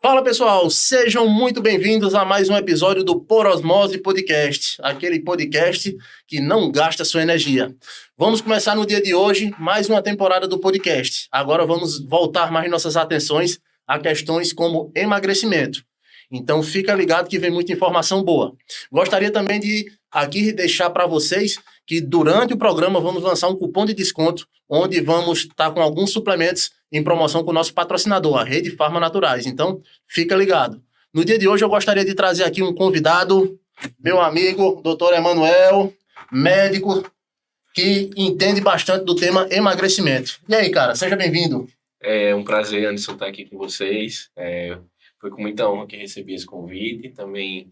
Fala pessoal, sejam muito bem-vindos a mais um episódio do Por Osmose Podcast, aquele podcast que não gasta sua energia. Vamos começar no dia de hoje mais uma temporada do podcast. Agora vamos voltar mais nossas atenções a questões como emagrecimento. Então fica ligado que vem muita informação boa. Gostaria também de aqui deixar para vocês que durante o programa vamos lançar um cupom de desconto onde vamos estar com alguns suplementos em promoção com o nosso patrocinador, a Rede Farma Naturais. Então, fica ligado. No dia de hoje, eu gostaria de trazer aqui um convidado, meu amigo, Dr. Emanuel, médico, que entende bastante do tema emagrecimento. E aí, cara, seja bem-vindo. É um prazer, Anderson, estar aqui com vocês. Foi com muita honra que recebi esse convite. Também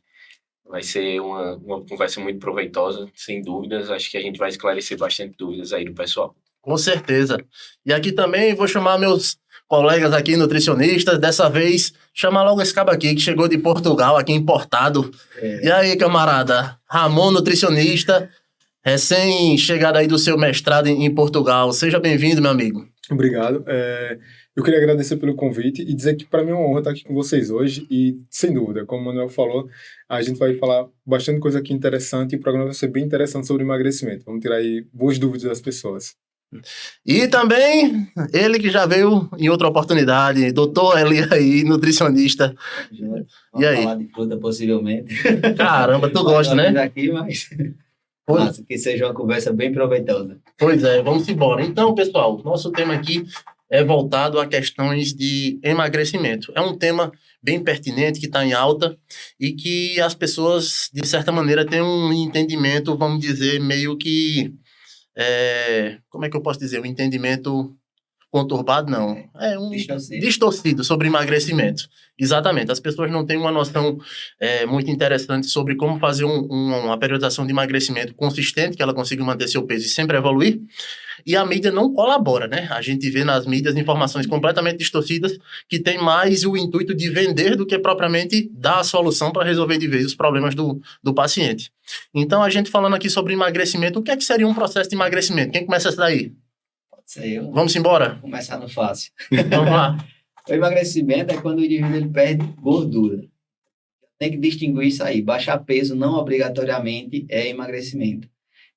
vai ser uma conversa muito proveitosa, sem dúvidas. Acho que a gente vai esclarecer bastante dúvidas aí do pessoal. Com certeza. E aqui também vou chamar meus colegas aqui, nutricionistas. Dessa vez, chamar logo esse cabo aqui, que chegou de Portugal, aqui importado. E aí, camarada? Ramon, nutricionista, recém-chegado aí do seu mestrado em Portugal. Seja bem-vindo, meu amigo. Obrigado. Eu queria agradecer pelo convite e dizer que para mim é uma honra estar aqui com vocês hoje e, sem dúvida, como o Manuel falou, a gente vai falar bastante coisa aqui interessante e o programa vai ser bem interessante sobre emagrecimento. Vamos tirar aí boas dúvidas das pessoas. E também ele que já veio em outra oportunidade, doutor Eli aí, nutricionista. Vamos E aí? falar de fruta possivelmente. Caramba, tu gosta, né? Aqui, mas que seja uma conversa bem proveitosa. Pois é, vamos embora. Então, pessoal, nosso tema aqui é voltado a questões de emagrecimento. É um tema bem pertinente, que está em alta e que as pessoas, de certa maneira, têm um entendimento, vamos dizer, meio que... como é que eu posso dizer? Um entendimento conturbado, não. É um distorcido sobre emagrecimento. Exatamente. As pessoas não têm uma noção muito interessante sobre como fazer uma periodização de emagrecimento consistente, que ela consiga manter seu peso e sempre evoluir. E a mídia não colabora, né? A gente vê nas mídias informações completamente distorcidas que tem mais o intuito de vender do que propriamente dar a solução para resolver de vez os problemas do paciente. Então, a gente falando aqui sobre emagrecimento, o que é que seria um processo de emagrecimento? Quem começa essa daí? Pode ser eu. Vamos embora? Vou começar no fácil. Vamos lá. O emagrecimento é quando o indivíduo ele perde gordura. Tem que distinguir isso aí. Baixar peso não obrigatoriamente é emagrecimento.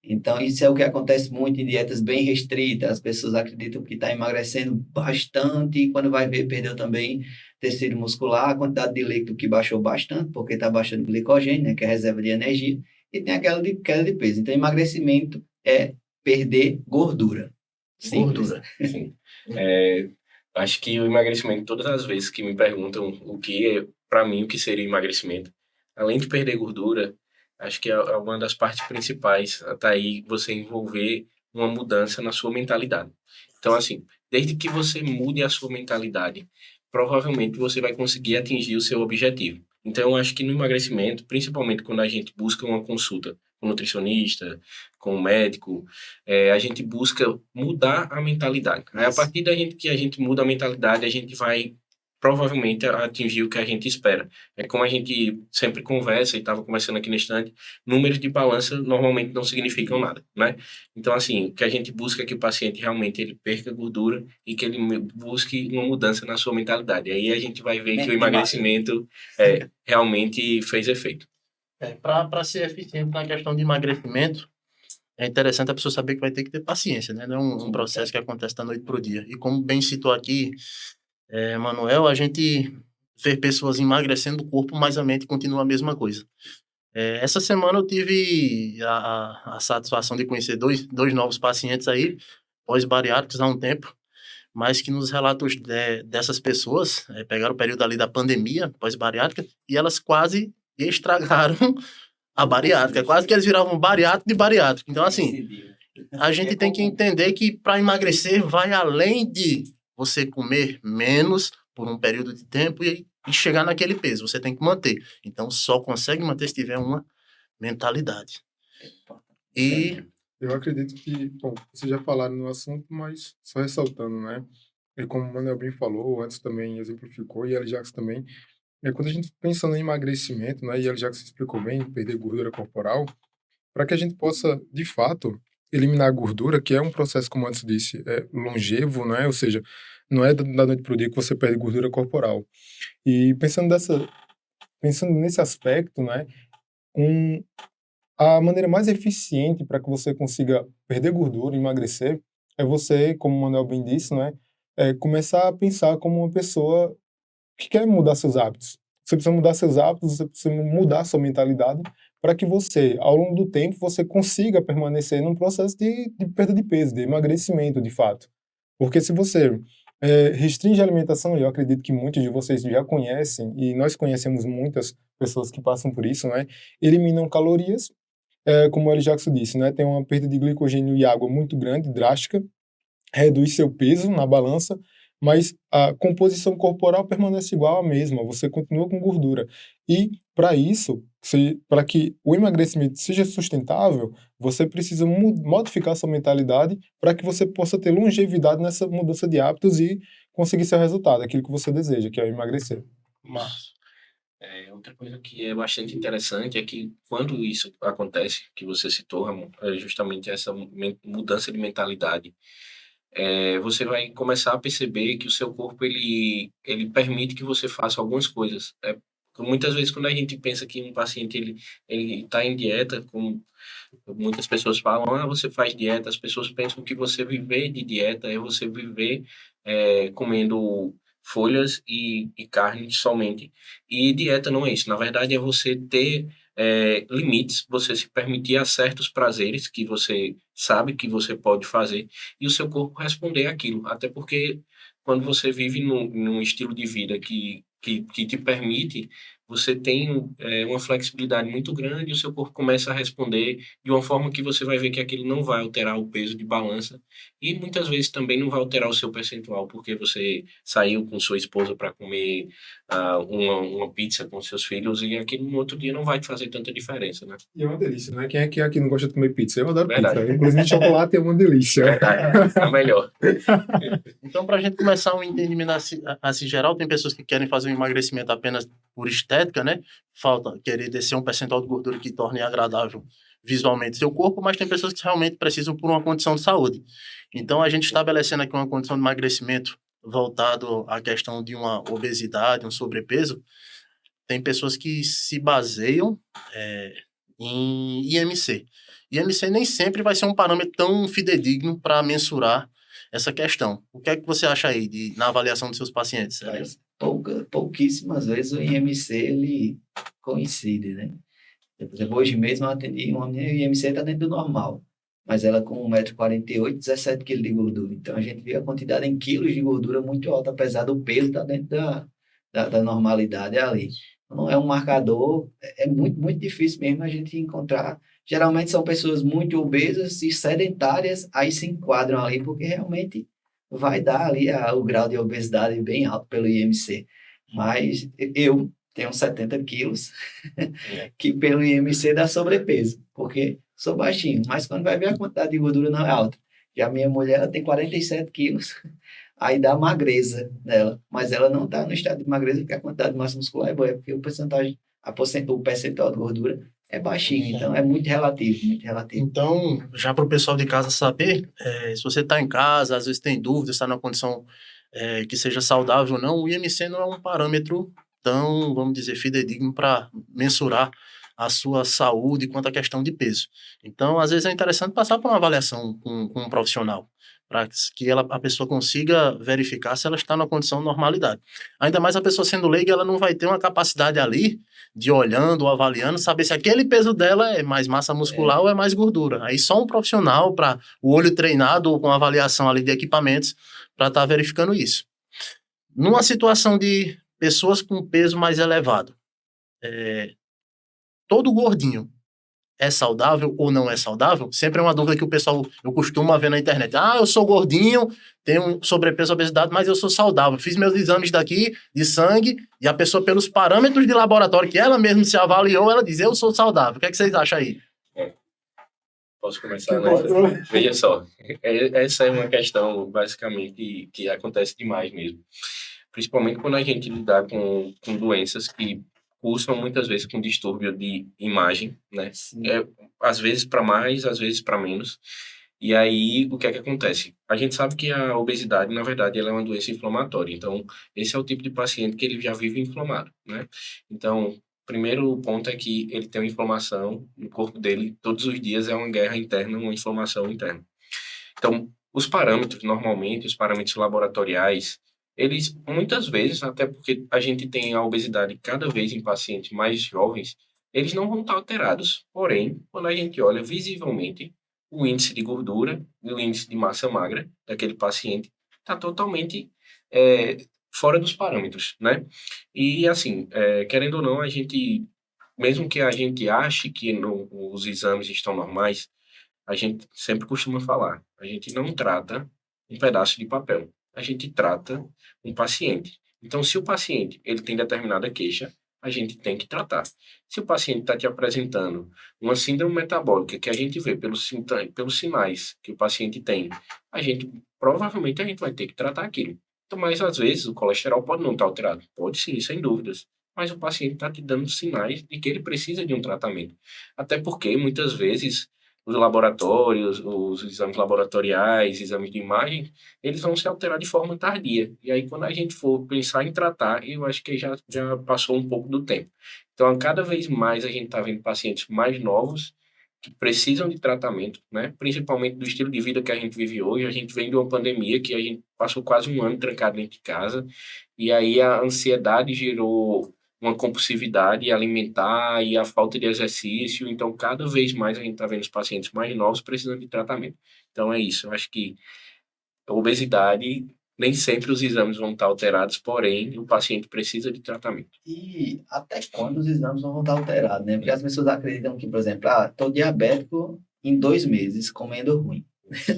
Então, isso é o que acontece muito em dietas bem restritas. As pessoas acreditam que está emagrecendo bastante e quando vai ver, perdeu também tecido muscular, a quantidade de líquido que baixou bastante, porque está baixando glicogênio, né, que é a reserva de energia, e tem aquela de queda de peso. Então, emagrecimento é perder gordura. Simples. Gordura. Sim. Acho que o emagrecimento, todas as vezes que me perguntam para mim, o que seria emagrecimento, além de perder gordura, acho que é uma das partes principais, até aí você envolver uma mudança na sua mentalidade. Então, assim, desde que você mude a sua mentalidade, provavelmente você vai conseguir atingir o seu objetivo. Então, eu acho que no emagrecimento, principalmente quando a gente busca uma consulta com nutricionista, com médico, a gente busca mudar a mentalidade. Aí, a partir que a gente muda a mentalidade, a gente vai provavelmente atingir o que a gente espera. É como a gente sempre conversa, e estava conversando aqui no instante, números de balança normalmente não significam nada, né? Então, assim, o que a gente busca é que o paciente realmente ele perca gordura e que ele busque uma mudança na sua mentalidade. Aí a gente vai ver que o emagrecimento realmente fez efeito. Para ser eficiente na questão de emagrecimento, é interessante a pessoa saber que vai ter que ter paciência, né? Não é um processo que acontece da noite para o dia. E como bem citou aqui, Manuel, a gente vê pessoas emagrecendo o corpo, mas a mente continua a mesma coisa. Essa semana eu tive a satisfação de conhecer dois novos pacientes aí, pós-bariátricos há um tempo, mas que nos relatos dessas pessoas, pegaram o período ali da pandemia, pós-bariátrica, e elas quase estragaram a bariátrica, quase que eles viravam bariátrico de bariátrico. Então, assim, a gente tem que entender que para emagrecer vai além de você comer menos por um período de tempo e chegar naquele peso. Você tem que manter. Então, só consegue manter se tiver uma mentalidade. E eu acredito que, bom, vocês já falaram no assunto, mas só ressaltando, né? E como o Manuel bem falou, antes também exemplificou, e a Jax também, quando a gente pensa no emagrecimento, né, e a Jax explicou bem, perder gordura corporal, para que a gente possa, de fato, eliminar a gordura, que é um processo, como antes disse, longevo, não é? Ou seja, não é da noite para o dia que você perde gordura corporal. E pensando nesse aspecto, né, a maneira mais eficiente para que você consiga perder gordura, emagrecer, é você, como o Manuel bem disse, né, começar a pensar como uma pessoa que quer mudar seus hábitos. Você precisa mudar seus hábitos, você precisa mudar sua mentalidade para que você, ao longo do tempo, você consiga permanecer num processo de perda de peso, de emagrecimento, de fato. Porque se você restringe a alimentação, e eu acredito que muitos de vocês já conhecem, e nós conhecemos muitas pessoas que passam por isso, né? Eliminam calorias, como o L. Jackson disse, né? Tem uma perda de glicogênio e água muito grande, drástica, reduz seu peso na balança, mas a composição corporal permanece igual à mesma, você continua com gordura. E para isso, para que o emagrecimento seja sustentável, você precisa modificar sua mentalidade para que você possa ter longevidade nessa mudança de hábitos e conseguir seu resultado, aquilo que você deseja, que é emagrecer. Mas, Outra coisa que é bastante interessante é que quando isso acontece, que você citou, Ramon, é justamente essa mudança de mentalidade. Você vai começar a perceber que o seu corpo ele permite que você faça algumas coisas. Muitas vezes quando a gente pensa que um paciente ele está em dieta, como muitas pessoas falam, você faz dieta, as pessoas pensam que você viver de dieta é você viver comendo folhas e carne somente. E dieta não é isso. Na verdade, é você ter limites, você se permitir a certos prazeres que você sabe que você pode fazer e o seu corpo responder àquilo. Até porque quando você vive num estilo de vida que te permite, você tem uma flexibilidade muito grande e o seu corpo começa a responder de uma forma que você vai ver que aquilo não vai alterar o peso de balança e muitas vezes também não vai alterar o seu percentual, porque você saiu com sua esposa para comer uma pizza com seus filhos e aquilo no outro dia não vai te fazer tanta diferença, né? E é uma delícia, né? Quem é que aqui não gosta de comer pizza? Eu adoro Verdade. pizza. Inclusive, chocolate é uma delícia. Verdade, é melhor. então, para a gente começar um entendimento assim geral, tem pessoas que querem fazer um emagrecimento apenas por estética, né? Falta querer descer um percentual de gordura que torne agradável visualmente seu corpo, mas tem pessoas que realmente precisam por uma condição de saúde. Então, a gente estabelecendo aqui uma condição de emagrecimento voltado à questão de uma obesidade, um sobrepeso, tem pessoas que se baseiam em IMC. IMC nem sempre vai ser um parâmetro tão fidedigno para mensurar essa questão. O que é que você acha aí na avaliação dos seus pacientes? Mas pouquíssimas vezes o IMC ele coincide, né? Por exemplo, hoje mesmo eu atendi uma menina e o IMC está dentro do normal, mas ela com 1,48 m, 17 kg de gordura. Então a gente vê a quantidade em quilos de gordura muito alta, apesar do peso estar dentro da normalidade ali. Não é um marcador, é muito, muito difícil mesmo a gente encontrar. Geralmente são pessoas muito obesas e sedentárias, aí se enquadram ali, porque realmente vai dar ali o grau de obesidade bem alto pelo IMC. Mas eu tenho 70 quilos, que pelo IMC dá sobrepeso, porque sou baixinho, mas quando vai ver a quantidade de gordura não é alta. Já minha mulher ela tem 47 quilos, aí dá magreza nela, mas ela não está no estado de magreza porque a quantidade de massa muscular é boa, porque o percentual de gordura é baixinho, então é muito relativo, muito relativo. Então, já para o pessoal de casa saber, se você está em casa, às vezes tem dúvidas, está numa condição que seja saudável ou não, o IMC não é um parâmetro tão, vamos dizer, fidedigno para mensurar a sua saúde quanto à questão de peso. Então, às vezes é interessante passar por uma avaliação com um profissional, para que a pessoa consiga verificar se ela está na condição de normalidade. Ainda mais a pessoa sendo leiga, ela não vai ter uma capacidade ali de olhando ou avaliando, saber se aquele peso dela é mais massa muscular ou é mais gordura. Aí só um profissional, para o olho treinado ou com avaliação ali de equipamentos, para estar verificando isso. Numa situação de pessoas com peso mais elevado, todo gordinho é saudável ou não é saudável? Sempre é uma dúvida que o pessoal, eu costumo ver na internet. Eu sou gordinho, tenho sobrepeso, obesidade, mas eu sou saudável. Fiz meus exames daqui de sangue e a pessoa, pelos parâmetros de laboratório que ela mesma se avaliou, ela diz, eu sou saudável. O que é que vocês acham aí? Posso começar? Veja só, essa é uma questão, basicamente, que acontece demais mesmo. Principalmente quando a gente lidar com doenças que cursam muitas vezes com distúrbio de imagem, né? Às vezes para mais, às vezes para menos. E aí, o que é que acontece? A gente sabe que a obesidade, na verdade, ela é uma doença inflamatória. Então, esse é o tipo de paciente que ele já vive inflamado, né? Então, primeiro ponto é que ele tem uma inflamação no corpo dele, todos os dias é uma guerra interna, uma inflamação interna. Então, os parâmetros, normalmente, os parâmetros laboratoriais, eles, muitas vezes, até porque a gente tem a obesidade cada vez em pacientes mais jovens, eles não vão estar alterados. Porém, quando a gente olha visivelmente, o índice de gordura e o índice de massa magra daquele paciente está totalmente é, fora dos parâmetros, né? E, assim, querendo ou não, a gente, mesmo que a gente ache que os exames estão normais, a gente sempre costuma falar, a gente não trata um pedaço de papel, a gente trata um paciente. Então, se o paciente ele tem determinada queixa, a gente tem que tratar. Se o paciente está te apresentando uma síndrome metabólica que a gente vê pelos sinais que o paciente tem, provavelmente a gente vai ter que tratar aquilo. Então, mas às vezes o colesterol pode não estar alterado, pode sim, sem dúvidas. Mas o paciente está te dando sinais de que ele precisa de um tratamento. Até porque muitas vezes os laboratórios, os exames laboratoriais, exames de imagem, eles vão se alterar de forma tardia. E aí, quando a gente for pensar em tratar, eu acho que já passou um pouco do tempo. Então, cada vez mais a gente está vendo pacientes mais novos que precisam de tratamento, né? Principalmente do estilo de vida que a gente vive hoje. A gente vem de uma pandemia que a gente passou quase um ano trancado dentro de casa, e aí a ansiedade gerou uma compulsividade alimentar e a falta de exercício. Então, cada vez mais a gente está vendo os pacientes mais novos precisando de tratamento. Então, é isso. Eu acho que a obesidade, nem sempre os exames vão estar alterados, porém, o paciente precisa de tratamento. E até quando os exames não vão estar alterados, né? Porque as pessoas acreditam que, por exemplo, estou diabético em 2 meses comendo ruim.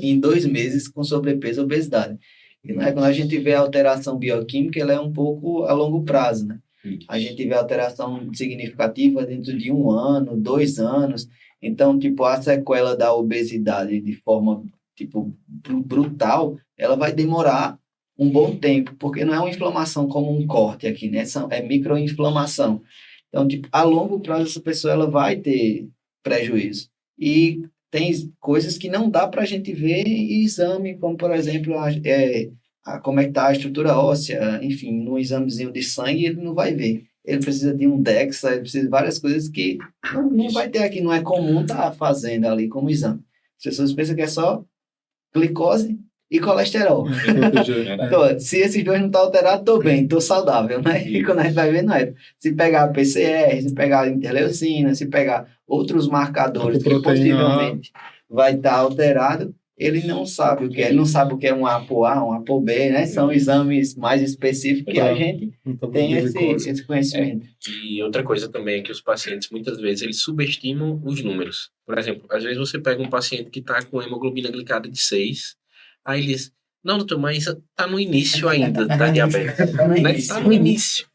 Em 2 meses com sobrepeso e obesidade. E não é, quando a gente vê a alteração bioquímica, ela é um pouco a longo prazo, né? A gente vê alteração significativa dentro de 1 ano, 2 anos. Então, tipo, a sequela da obesidade de forma, tipo, brutal, ela vai demorar um bom tempo, porque não é uma inflamação como um corte aqui, né? É microinflamação. Então, tipo, a longo prazo, essa pessoa ela vai ter prejuízo. E tem coisas que não dá para a gente ver em exame, como, por exemplo, como é que está a estrutura óssea, enfim, no examezinho de sangue ele não vai ver. Ele precisa de um DEXA, ele precisa de várias coisas que não vai ter aqui, não é comum estar fazendo ali como exame. As pessoas pensam que é só glicose e colesterol. Então, se esses dois não estão alterados, estou bem, estou saudável, né? E quando a gente vai ver, não é. Se pegar a PCR, se pegar a interleucina, se pegar outros marcadores que possivelmente vai estar alterado, ele não sabe o que é. Ele não sabe o que é um ApoA, um ApoB, né? São exames mais específicos que a gente tem esse conhecimento. E outra coisa também é que os pacientes, muitas vezes, eles subestimam os números. Por exemplo, às vezes você pega um paciente que está com hemoglobina glicada de 6, aí eles... Não, doutor, mas tá no início ainda da diabetes. Tá no início.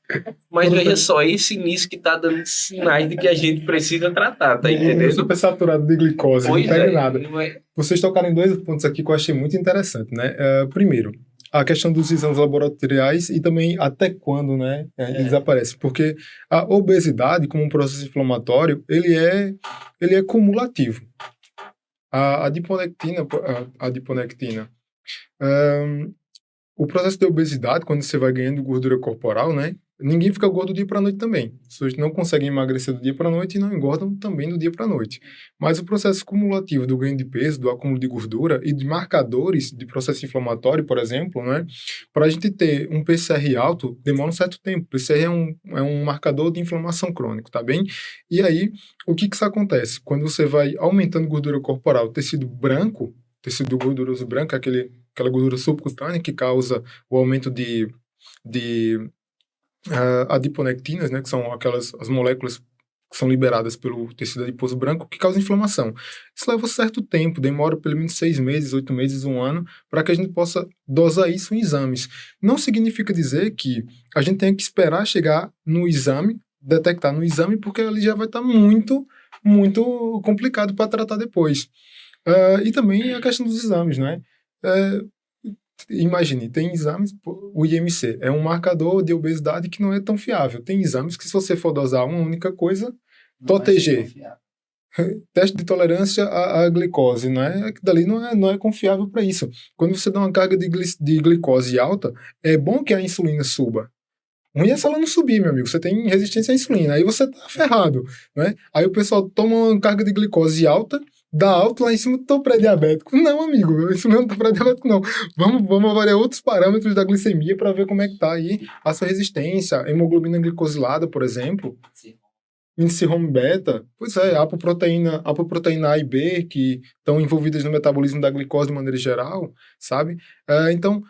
Mas veja só, esse início que tá dando sinais de que a gente precisa tratar, tá entendendo? Super saturado de glicose, Pois não pega é, nada. não é... Vocês tocaram em 2 pontos aqui que eu achei muito interessante, né? Primeiro, a questão dos exames laboratoriais e também até quando, né, eles aparecem. Porque a obesidade, como um processo inflamatório, ele é cumulativo. A adiponectina, o processo de obesidade, quando você vai ganhando gordura corporal, né? Ninguém fica gordo do dia para noite também. As pessoas não conseguem emagrecer do dia para noite e não engordam também do dia para noite. Mas o processo cumulativo do ganho de peso, do acúmulo de gordura e de marcadores de processo inflamatório, por exemplo, né? Para a gente ter um PCR alto, demora um certo tempo. O PCR é um marcador de inflamação crônico, tá bem? E aí, o que isso acontece? Quando você vai aumentando gordura corporal, tecido gorduroso branco, aquela gordura subcutânea que causa o aumento de adiponectinas, né, que são as moléculas que são liberadas pelo tecido adiposo branco, que causam inflamação. Isso leva um certo tempo, demora pelo menos 6 meses, 8 meses, 1 ano, para que a gente possa dosar isso em exames. Não significa dizer que a gente tem que esperar chegar no exame, detectar no exame, porque ali já vai estar muito, muito complicado para tratar depois. E também a questão dos exames, né? Imagine, tem exames, o IMC é um marcador de obesidade que não é tão fiável. Tem exames que, se você for dosar uma única coisa, TOTG, teste de tolerância à glicose, né? Aquilo dali não é confiável para isso. Quando você dá uma carga de glicose alta, é bom que a insulina suba. Ruim é se ela não subir, meu amigo. Você tem resistência à insulina, aí você tá ferrado, né? Aí o pessoal toma uma carga de glicose alta, dá alto lá em cima, tô pré-diabético. Não, amigo, isso não tá pré-diabético, não. Vamos avaliar outros parâmetros da glicemia para ver como é que tá aí a sua resistência. Hemoglobina glicosilada, por exemplo. Sim. Índice home beta, pois é, apoproteína A e B, que estão envolvidas no metabolismo da glicose de maneira geral, sabe? Então,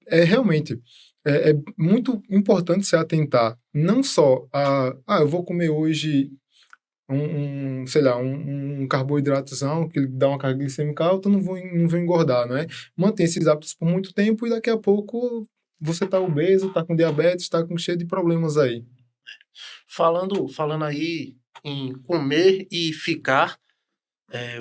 realmente, é muito importante se atentar não só eu vou comer hoje sei lá, um carboidratozão que dá uma carga glicêmica alta, não vou engordar, não é? Mantém esses hábitos por muito tempo e daqui a pouco você tá obeso, tá com diabetes, tá com cheio de problemas aí. Falando aí em comer e ficar,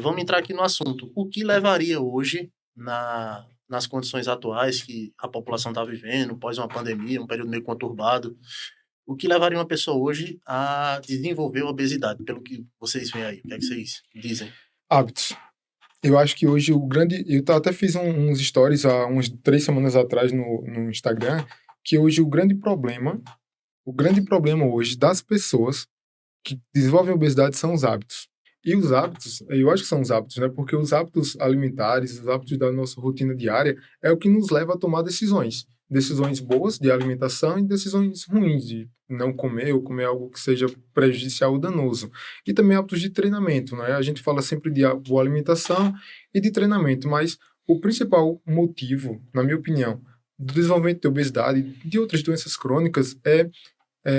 vamos entrar aqui no assunto. O que levaria hoje, nas condições atuais que a população está vivendo, pós uma pandemia, um período meio conturbado, o que levaria uma pessoa hoje a desenvolver obesidade, pelo que vocês veem aí? O que é que vocês dizem? Hábitos. Eu acho que hoje o grande. Até fiz uns stories há umas 3 semanas atrás no Instagram, que hoje o grande problema hoje das pessoas que desenvolvem obesidade são os hábitos. E os hábitos, eu acho que são os hábitos, né? Porque os hábitos alimentares, os hábitos da nossa rotina diária, é o que nos leva a tomar decisões. Decisões boas de alimentação e decisões ruins de não comer ou comer algo que seja prejudicial ou danoso. E também hábitos de treinamento, né? A gente fala sempre de boa alimentação e de treinamento, mas o principal motivo, na minha opinião, do desenvolvimento de obesidade e de outras doenças crônicas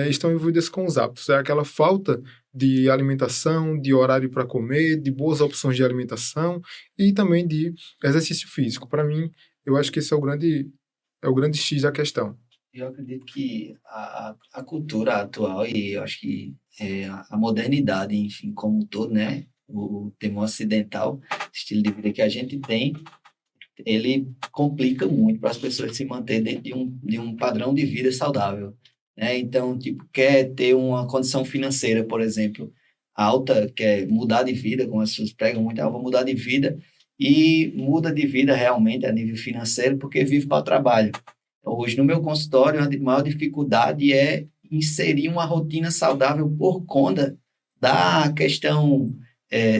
estão envolvidas com os hábitos. É aquela falta de alimentação, de horário para comer, de boas opções de alimentação e também de exercício físico. Para mim, eu acho que esse é o grande X da questão. Eu acredito que a cultura atual e eu acho que a modernidade, enfim, como um todo, né? O termo ocidental, estilo de vida que a gente tem, ele complica muito para as pessoas se manter dentro de um padrão de vida saudável, né? Então, tipo, quer ter uma condição financeira, por exemplo, alta, quer mudar de vida, como as pessoas pregam muito, vou mudar de vida, e muda de vida realmente a nível financeiro porque vive para o trabalho. Então, hoje, no meu consultório, a maior dificuldade é inserir uma rotina saudável por conta da questão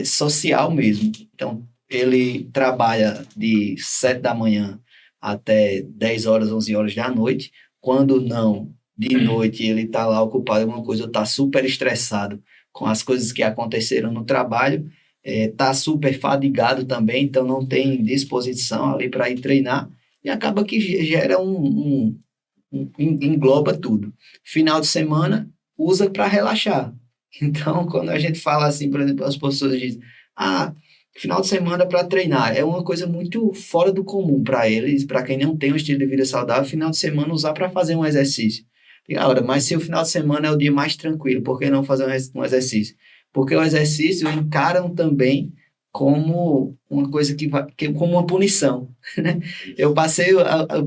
social mesmo. Então, ele trabalha de 7 da manhã até 10 horas, 11 horas da noite. Quando não, de noite, ele está lá ocupado em alguma coisa, está super estressado com as coisas que aconteceram no trabalho, está super fadigado também, então não tem disposição ali para ir treinar, e acaba que gera engloba tudo. Final de semana, usa para relaxar. Então, quando a gente fala assim, por exemplo, as pessoas dizem, final de semana para treinar, é uma coisa muito fora do comum para eles, para quem não tem um estilo de vida saudável, final de semana usar para fazer um exercício. E, mas se o final de semana é o dia mais tranquilo, por que não fazer um exercício? Porque o exercício encaram também como uma coisa como uma punição, né? Eu passei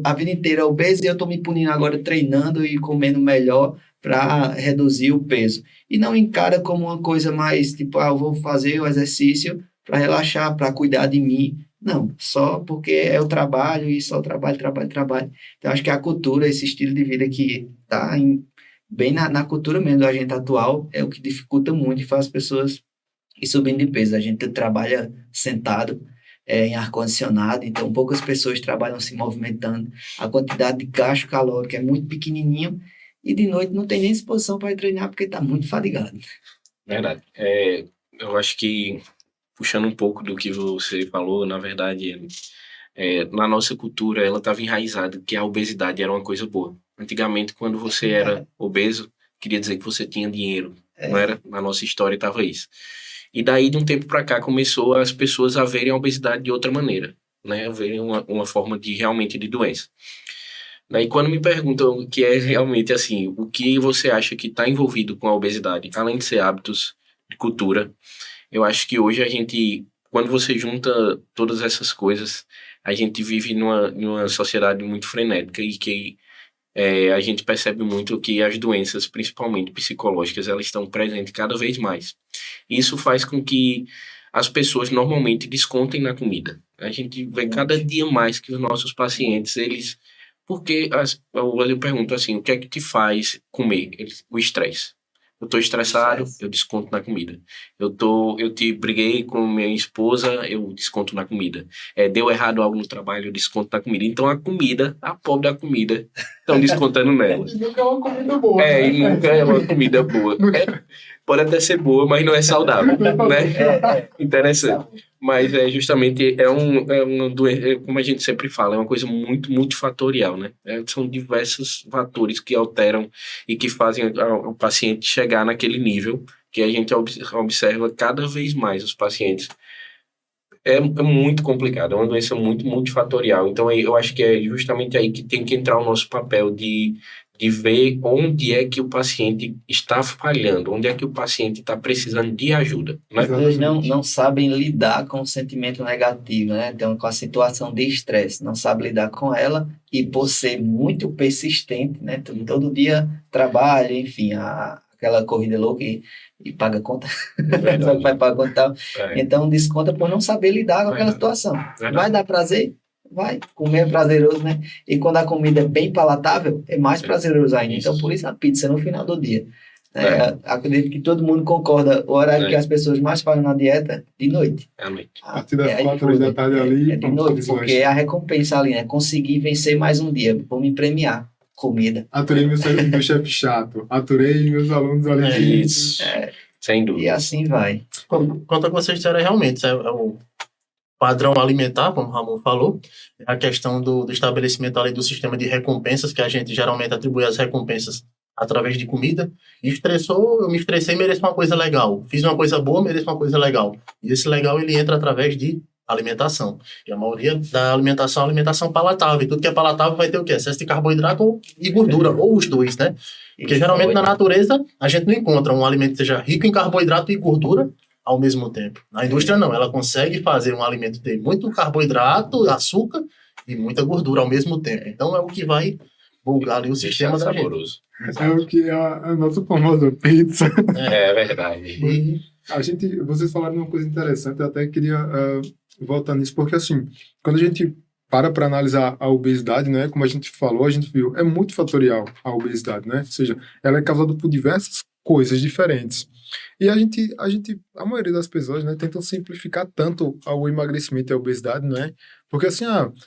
a vida inteira obeso e eu estou me punindo agora treinando e comendo melhor para reduzir o peso. E não encara como uma coisa mais, tipo, eu vou fazer o exercício para relaxar, para cuidar de mim. Não, só porque é o trabalho e só trabalho, trabalho, trabalho. Então, acho que a cultura, esse estilo de vida que está bem na cultura mesmo da gente atual, é o que dificulta muito e faz as pessoas ir subindo de peso. A gente trabalha sentado, em ar-condicionado, então poucas pessoas trabalham se movimentando. A quantidade de gasto calórico é muito pequenininho e de noite não tem nem disposição para ir treinar porque está muito fadigado. Verdade. Eu acho que, puxando um pouco do que você falou, na verdade, na nossa cultura, ela estava enraizada que a obesidade era uma coisa boa. Antigamente, quando você era obeso, queria dizer que você tinha dinheiro. Não era? Na nossa história estava isso. E daí, de um tempo para cá, começou as pessoas a verem a obesidade de outra maneira, né? A verem uma forma realmente de doença. Daí, quando me perguntam o que é realmente assim, o que você acha que está envolvido com a obesidade, além de ser hábitos de cultura, eu acho que hoje a gente, quando você junta todas essas coisas, a gente vive numa sociedade muito frenética e que a gente percebe muito que as doenças, principalmente psicológicas, elas estão presentes cada vez mais. Isso faz com que as pessoas normalmente descontem na comida. A gente vê cada dia mais que os nossos pacientes, eles... Porque eu pergunto assim, o que é que te faz comer? O estresse. Eu tô estressado, eu desconto na comida. Eu te briguei com minha esposa, eu desconto na comida. Deu errado algo no trabalho, eu desconto na comida. Então a comida, a pobre da comida, estão descontando nela. E nunca é uma comida boa. Né? E nunca é uma comida boa. Pode até ser boa, mas não é saudável, né? Interessante. Mas justamente uma doença, como a gente sempre fala, é uma coisa muito multifatorial, né? São diversos fatores que alteram e que fazem o paciente chegar naquele nível que a gente observa cada vez mais os pacientes. É muito complicado, é uma doença muito multifatorial. Então, eu acho que é justamente aí que tem que entrar o nosso papel de ver onde é que o paciente está falhando, onde é que o paciente está precisando de ajuda. Né? As pessoas não sabem lidar com o sentimento negativo, né? Então, com a situação de estresse, não sabem lidar com ela e por ser muito persistente, né? Todo dia trabalha, enfim, aquela corrida louca e paga conta, só que vai pagar conta e tal. Então, desconta por não saber lidar com aquela situação. Vai dar prazer? Vai, comer é prazeroso, né? E quando a comida é bem palatável, é mais prazeroso ainda. Então, por isso a pizza no final do dia. Acredito que todo mundo concorda. O horário que as pessoas mais fazem na dieta, de noite. É à noite. A partir das 4 horas da tarde ali. É de noite, porque é a recompensa ali, né? Conseguir vencer mais um dia. Vou me premiar. Comida. Aturei meu chefe chato. Aturei meus alunos ali. Isso. Sem dúvida. E assim vai. Quanto a que vocês disseram, realmente, é o padrão alimentar, como o Ramon falou, a questão do estabelecimento ali do sistema de recompensas, que a gente geralmente atribui as recompensas através de comida. Estressou, eu me estressei, mereço uma coisa legal. Fiz uma coisa boa, mereço uma coisa legal. E esse legal, ele entra através de alimentação. E a maioria da alimentação é alimentação palatável. E tudo que é palatável vai ter o quê? Excesso de carboidrato e gordura, ou os dois, né? Porque geralmente na natureza a gente não encontra um alimento que seja rico em carboidrato e gordura ao mesmo tempo. Na indústria não, ela consegue fazer um alimento ter muito carboidrato, açúcar e muita gordura ao mesmo tempo. Então é o que vai bugar ali o sistema da saboroso. gente. É o que é a nossa famosa pizza. É verdade. Vocês falaram uma coisa interessante, eu até queria voltar nisso, porque assim, quando a gente para analisar a obesidade, né, como a gente falou, a gente viu, é multifatorial a obesidade, né? Ou seja, ela é causada por diversas coisas diferentes. E a maioria das pessoas, né, tentam simplificar tanto o emagrecimento e a obesidade, não é? Porque assim,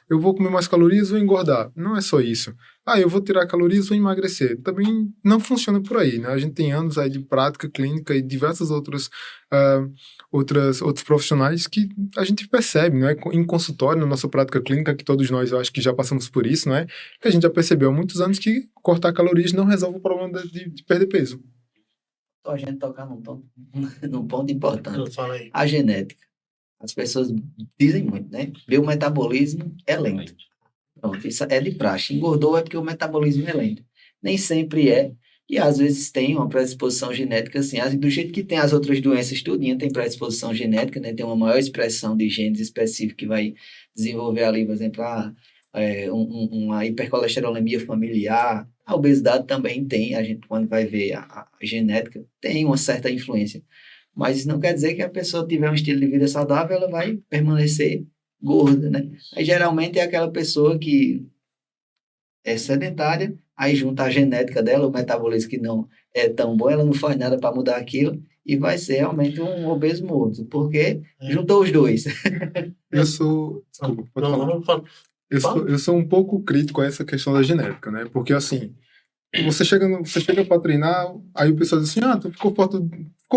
eu vou comer mais calorias, vou engordar. Não é só isso. Eu vou tirar calorias, vou emagrecer. Também não funciona por aí, né? A gente tem anos aí de prática clínica e diversos outros profissionais que a gente percebe, né? Em consultório, na nossa prática clínica, que todos nós, eu acho que já passamos por isso, né? Que a gente já percebeu há muitos anos que cortar calorias não resolve o problema de perder peso. A gente tocar num ponto importante. Fala aí. A genética. As pessoas dizem muito, né? Meu metabolismo é lento. Pronto, isso é de praxe. Engordou é porque o metabolismo é lento. Nem sempre é. E às vezes tem uma predisposição genética, assim. Do jeito que tem as outras doenças, tudinho tem predisposição genética, né? Tem uma maior expressão de genes específicos que vai desenvolver ali, por exemplo, uma hipercolesterolemia familiar. A obesidade também tem, a gente quando vai ver a genética, tem uma certa influência. Mas isso não quer dizer que a pessoa tiver um estilo de vida saudável, ela vai permanecer gorda, né? Aí geralmente é aquela pessoa que é sedentária, aí junta a genética dela, o metabolismo que não é tão bom, ela não faz nada para mudar aquilo e vai ser realmente um obeso morto, porque juntou os dois. Eu sou... Desculpa, pode falar. Eu sou um pouco crítico a essa questão da genética, né? Porque, assim, você chega para treinar, aí o pessoal diz assim, tu ficou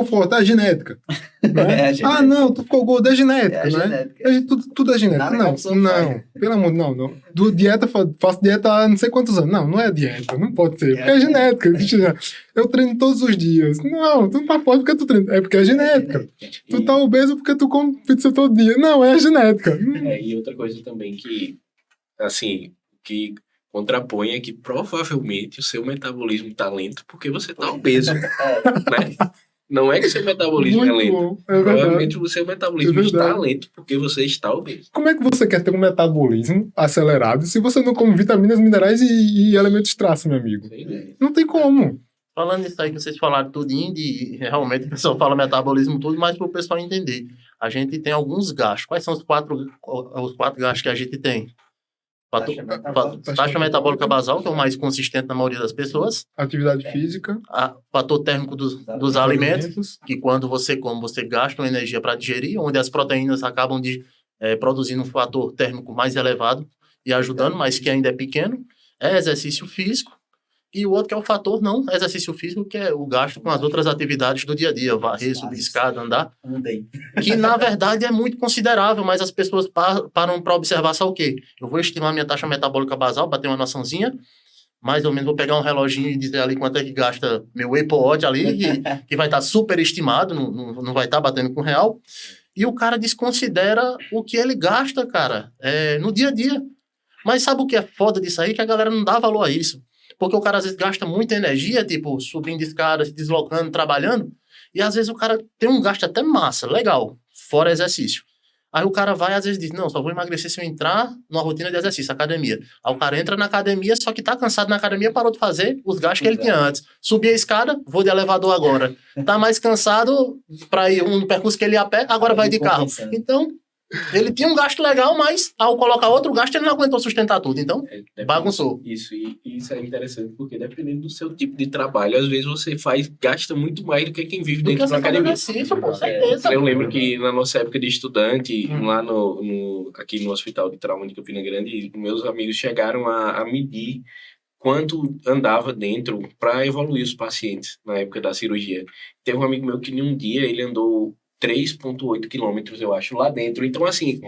forte, é genética. Né? É genética. Não, tu ficou gordo, é genética, né? Genética. Tudo é genética. Não, pelo amor de Deus, não. Faço dieta há não sei quantos anos. Não é dieta, não pode ser, porque é genética. Eu treino todos os dias. Não, tu não tá forte porque tu treina, é porque é genética. Tu tá obeso porque tu come pizza todo dia. Não, é genética. E outra coisa também que, assim, que contrapõe é que provavelmente o seu metabolismo tá lento porque você tá obeso, né? Não é que seu metabolismo é Muito lento. bom, é Provavelmente verdade. o seu metabolismo É está verdade. lento porque você está obeso. Como é que você quer ter um metabolismo acelerado se você não come vitaminas, minerais e elementos traços, meu amigo? Sei lá. Não tem como. Falando nisso aí que vocês falaram tudinho, realmente o pessoal fala metabolismo tudo, mas para o pessoal entender, a gente tem alguns gastos. Quais são os quatro gastos que a gente tem? Taxa metabólica basal, que é o mais consistente na maioria das pessoas. Atividade física, Fator térmico dos alimentos, que quando você come, você gasta uma energia para digerir, onde as proteínas acabam produzindo um fator térmico mais elevado e ajudando, mas que ainda é pequeno. É exercício físico. E o outro que é o fator não exercício físico, que é o gasto com as outras atividades do dia a dia, varrer, subir escada, andar. Andei. Que, na verdade, é muito considerável, mas as pessoas param para observar só o quê? Eu vou estimar minha taxa metabólica basal, para ter uma noçãozinha, mais ou menos vou pegar um reloginho e dizer ali quanto é que gasta meu Whey Pod ali, que vai estar super estimado, não vai estar batendo com real. E o cara desconsidera o que ele gasta, cara, no dia a dia. Mas sabe o que é foda disso aí? Que a galera não dá valor a isso. Porque o cara às vezes gasta muita energia, tipo, subindo escadas, se deslocando, trabalhando, e às vezes o cara tem um gasto até massa, legal, fora exercício. Aí o cara vai, às vezes, diz, não, só vou emagrecer se eu entrar numa rotina de exercício, academia. Aí o cara entra na academia, só que tá cansado na academia, parou de fazer os gastos que ele tinha antes. Subir a escada, vou de elevador agora. Tá mais cansado pra ir um percurso que ele ia a pé, agora vai de carro. Então, ele tinha um gasto legal, mas ao colocar outro gasto, ele não aguentou sustentar tudo. Então, bagunçou. Isso, e isso é interessante, porque dependendo do seu tipo de trabalho, às vezes você gasta muito mais do que quem vive dentro de uma academia. Com certeza. Eu lembro que na nossa época de estudante, lá aqui no Hospital de Trauma de Campina Grande, meus amigos chegaram a medir quanto andava dentro para evoluir os pacientes na época da cirurgia. Teve um amigo meu que em um dia ele andou 3,8 quilômetros, eu acho, lá dentro. Então, assim,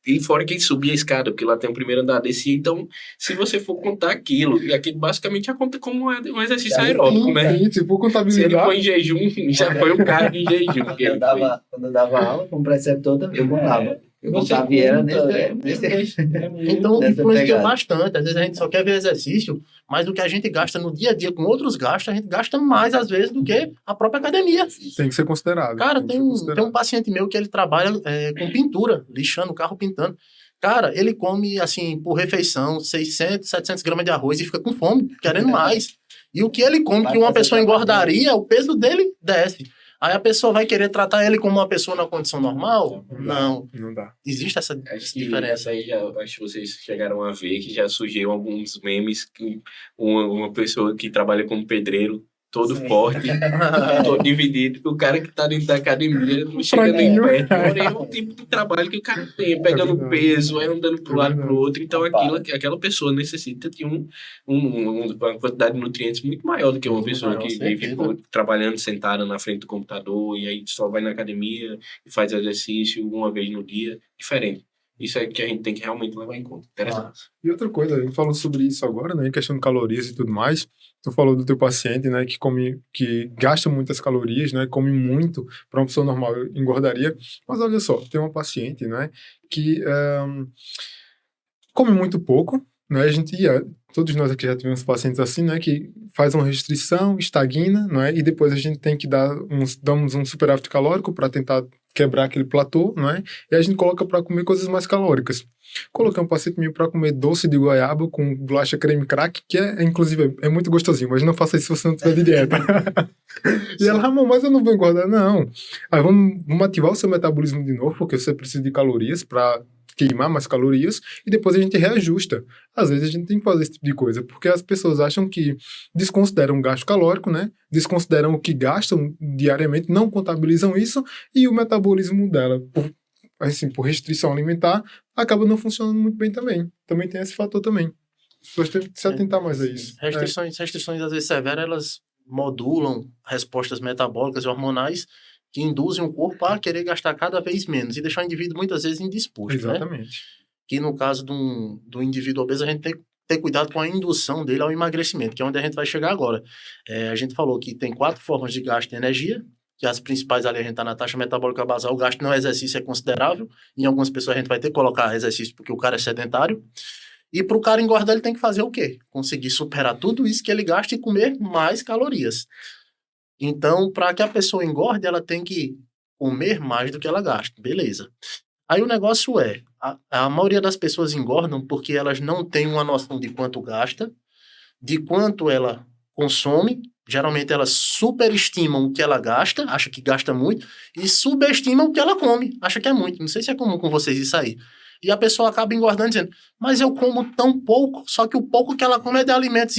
e fora que ele subia a escada, porque lá tem o primeiro andar, descia. Então, se você for contar aquilo, e aqui basicamente já conta como um exercício aeróbico, né? Sim, se for Se ele contabilizar. põe em jejum, já foi o cargo em jejum. Que ele fez. Quando eu dava aula com o preceptor também, eu contava. Eu contava e era nesse... Então, Nessa influencia pegada. bastante. Às vezes a gente só quer ver exercício, mas o que a gente gasta no dia a dia com outros gastos, a gente gasta mais, às vezes, do que a própria academia. Tem que ser considerado. Cara, tem tem um paciente meu que ele trabalha com pintura, lixando o carro, pintando. Cara, ele come, assim, por refeição, 600, 700 gramas de arroz e fica com fome, querendo mais. E o que ele come, que uma pessoa engordaria, o peso dele desce. Aí a pessoa vai querer tratar ele como uma pessoa na condição normal? Não. Não dá. Existe essa Acho que diferença. essa aí acho que vocês chegaram a ver que já surgiram alguns memes que uma pessoa que trabalha como pedreiro, todo forte, todo dividido, o cara que tá dentro da academia não chega nem perto. Porém, é o tipo de trabalho que o cara tem, pegando peso, aí andando pro lado pro outro. Então, aquela pessoa necessita de uma quantidade de nutrientes muito maior do que uma pessoa que vive trabalhando sentada na frente do computador e aí só vai na academia e faz exercício uma vez no dia. Diferente. Isso é que a gente tem que realmente levar em conta. Interessante. E outra coisa, a gente falou sobre isso agora, né, em questão de calorias e tudo mais. Tu falou do teu paciente, né, que gasta muitas calorias, né, come muito, para uma pessoa normal engordaria. Mas olha só, tem uma paciente, né, que come muito pouco, né, todos nós aqui já tivemos pacientes assim, né, que faz uma restrição, estagna, né, e depois a gente tem que damos um superávit calórico para tentar quebrar aquele platô, não é? E a gente coloca para comer coisas mais calóricas. Coloquei um paciente meu para comer doce de goiaba com bolacha creme crack, que inclusive, é muito gostosinho, mas não faça isso se você não tiver de dieta. E ela, Ramon, mas eu não vou engordar, não. Aí vamos ativar o seu metabolismo de novo, porque você precisa de calorias para queimar mais calorias, e depois a gente reajusta. Às vezes a gente tem que fazer esse tipo de coisa, porque as pessoas acham que desconsideram o gasto calórico, né? Desconsideram o que gastam diariamente, não contabilizam isso, e o metabolismo dela, por restrição alimentar, acaba não funcionando muito bem também. Também tem esse fator também. As pessoas têm que se atentar mais a isso. Restrições às vezes severas, elas modulam respostas metabólicas e hormonais que induzem o corpo a querer gastar cada vez menos e deixar o indivíduo muitas vezes indisposto. Exatamente. Né? Que no caso do indivíduo obeso, a gente tem que ter cuidado com a indução dele ao emagrecimento, que é onde a gente vai chegar agora. A gente falou que tem 4 formas de gasto de energia, que as principais ali a gente está na taxa metabólica basal, o gasto no exercício é considerável, em algumas pessoas a gente vai ter que colocar exercício porque o cara é sedentário, e para o cara engordar ele tem que fazer o quê? Conseguir superar tudo isso que ele gasta e comer mais calorias. Então, para que a pessoa engorde, ela tem que comer mais do que ela gasta, beleza. Aí o negócio a maioria das pessoas engordam porque elas não têm uma noção de quanto gasta, de quanto ela consome. Geralmente elas superestimam o que ela gasta, acha que gasta muito, e subestimam o que ela come, acha que é muito. Não sei se é comum com vocês isso aí. E a pessoa acaba engordando dizendo, mas eu como tão pouco, só que o pouco que ela come é de alimentos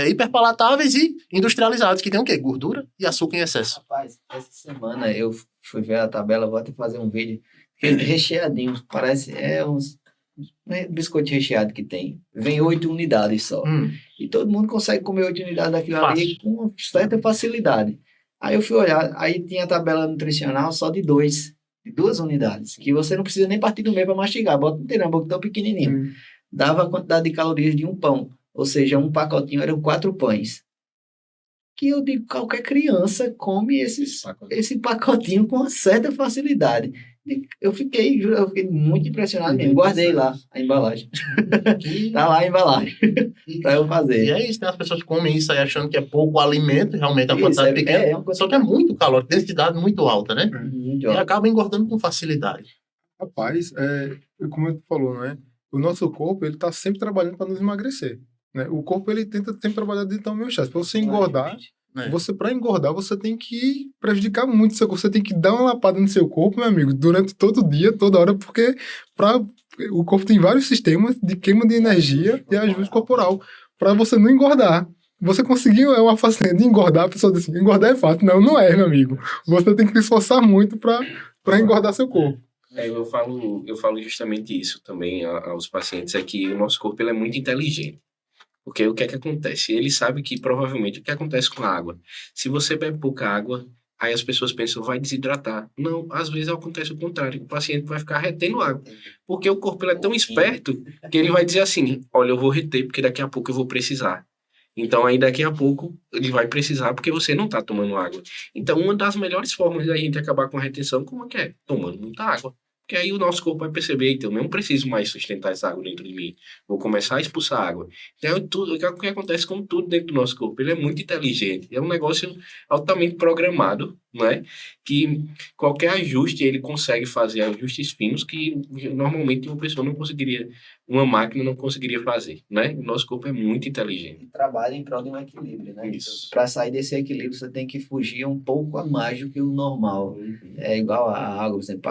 hiperpalatáveis e industrializados, que tem o quê? Gordura e açúcar em excesso. Rapaz, essa semana eu fui ver a tabela, vou até fazer um vídeo recheadinho, parece, uns biscoito recheado que tem. Vem 8 unidades só. E todo mundo consegue comer 8 unidades daquilo ali com uma certa facilidade. Aí eu fui olhar, aí tinha a tabela nutricional só de 2 unidades, que você não precisa nem partir do meio para mastigar, bota inteiro na boca tão pequenininho. Dava a quantidade de calorias de um pão, ou seja, um pacotinho eram 4 pães. Que eu digo, qualquer criança come esse pacotinho com uma certa facilidade. Eu fiquei muito impressionado mesmo. Guardei lá a embalagem. Tá lá a embalagem para eu fazer. E é isso, né? As pessoas comem isso aí achando que é pouco alimento, realmente a quantidade pequena. Só que é muito calórico, densidade muito alta, né? Muito e acaba engordando com facilidade. Rapaz, como tu falou, né? O nosso corpo, ele tá sempre trabalhando para nos emagrecer. Né? O corpo, ele tenta sempre trabalhar dentro da homeostase. Para você engordar, para engordar, você tem que prejudicar muito o seu corpo. Você tem que dar uma lapada no seu corpo, meu amigo, durante todo o dia, toda hora, porque o corpo tem vários sistemas de queima de energia e ajuste corporal para você não engordar. Você conseguiu uma façanha de engordar, a pessoa diz assim, engordar é fácil. Não, não é, meu amigo. Você tem que se esforçar muito para engordar seu corpo. Eu falo justamente isso também aos pacientes, é que o nosso corpo ele é muito inteligente. Porque o que é que acontece? Ele sabe que provavelmente o que acontece com a água. Se você bebe pouca água, aí as pessoas pensam, vai desidratar. Não, às vezes acontece o contrário. O paciente vai ficar retendo água. Porque o corpo ele é tão esperto que ele vai dizer assim, olha, eu vou reter porque daqui a pouco eu vou precisar. Então, aí daqui a pouco ele vai precisar porque você não está tomando água. Então, uma das melhores formas da gente acabar com a retenção, como é que é? Tomando muita água. Porque aí o nosso corpo vai perceber, então, eu não preciso mais sustentar essa água dentro de mim. Vou começar a expulsar água. Então, o que acontece com tudo dentro do nosso corpo? Ele é muito inteligente. É um negócio altamente programado, não é? Que qualquer ajuste ele consegue fazer ajustes finos que normalmente uma máquina não conseguiria fazer, né? O nosso corpo é muito inteligente. Trabalha em prol de um equilíbrio, né? Isso. Para sair desse equilíbrio, você tem que fugir um pouco a mais do que o normal. É igual a água, por exemplo.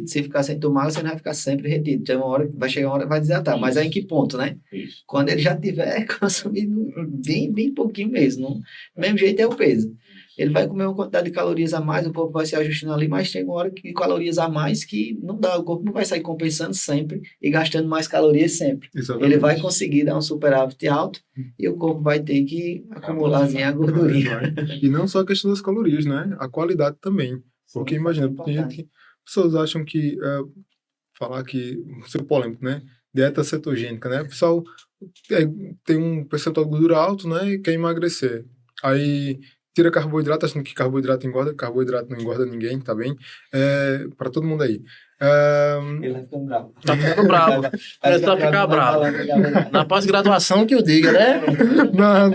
Se ficar sem tomar água, você não vai ficar sempre retido. Então, vai chegar uma hora que vai desidratar. Mas aí em que ponto, né? Isso. Quando ele já tiver consumido bem pouquinho mesmo. Do mesmo jeito é o peso. Ele vai comer uma quantidade de calorias a mais, o corpo vai se ajustando ali, mas tem uma hora que calorias a mais que não dá, o corpo não vai sair compensando sempre e gastando mais calorias sempre. Exatamente. Ele vai conseguir dar um superávit alto e o corpo vai ter que acumular a gordurinha. E não só a questão das calorias, né? A qualidade também. Porque imagina, tem gente que pessoas acham que falar que ser polêmico, né? Dieta cetogênica, né? O pessoal tem um percentual de gordura alto, né? E quer emagrecer. Aí tira carboidrato, achando que carboidrato engorda. Carboidrato não engorda ninguém, tá bem? Para todo mundo aí. Ele vai ficando bravo. Tá ficando bravo. Começou a ficar bravo. Na pós-graduação que eu diga, né? Não.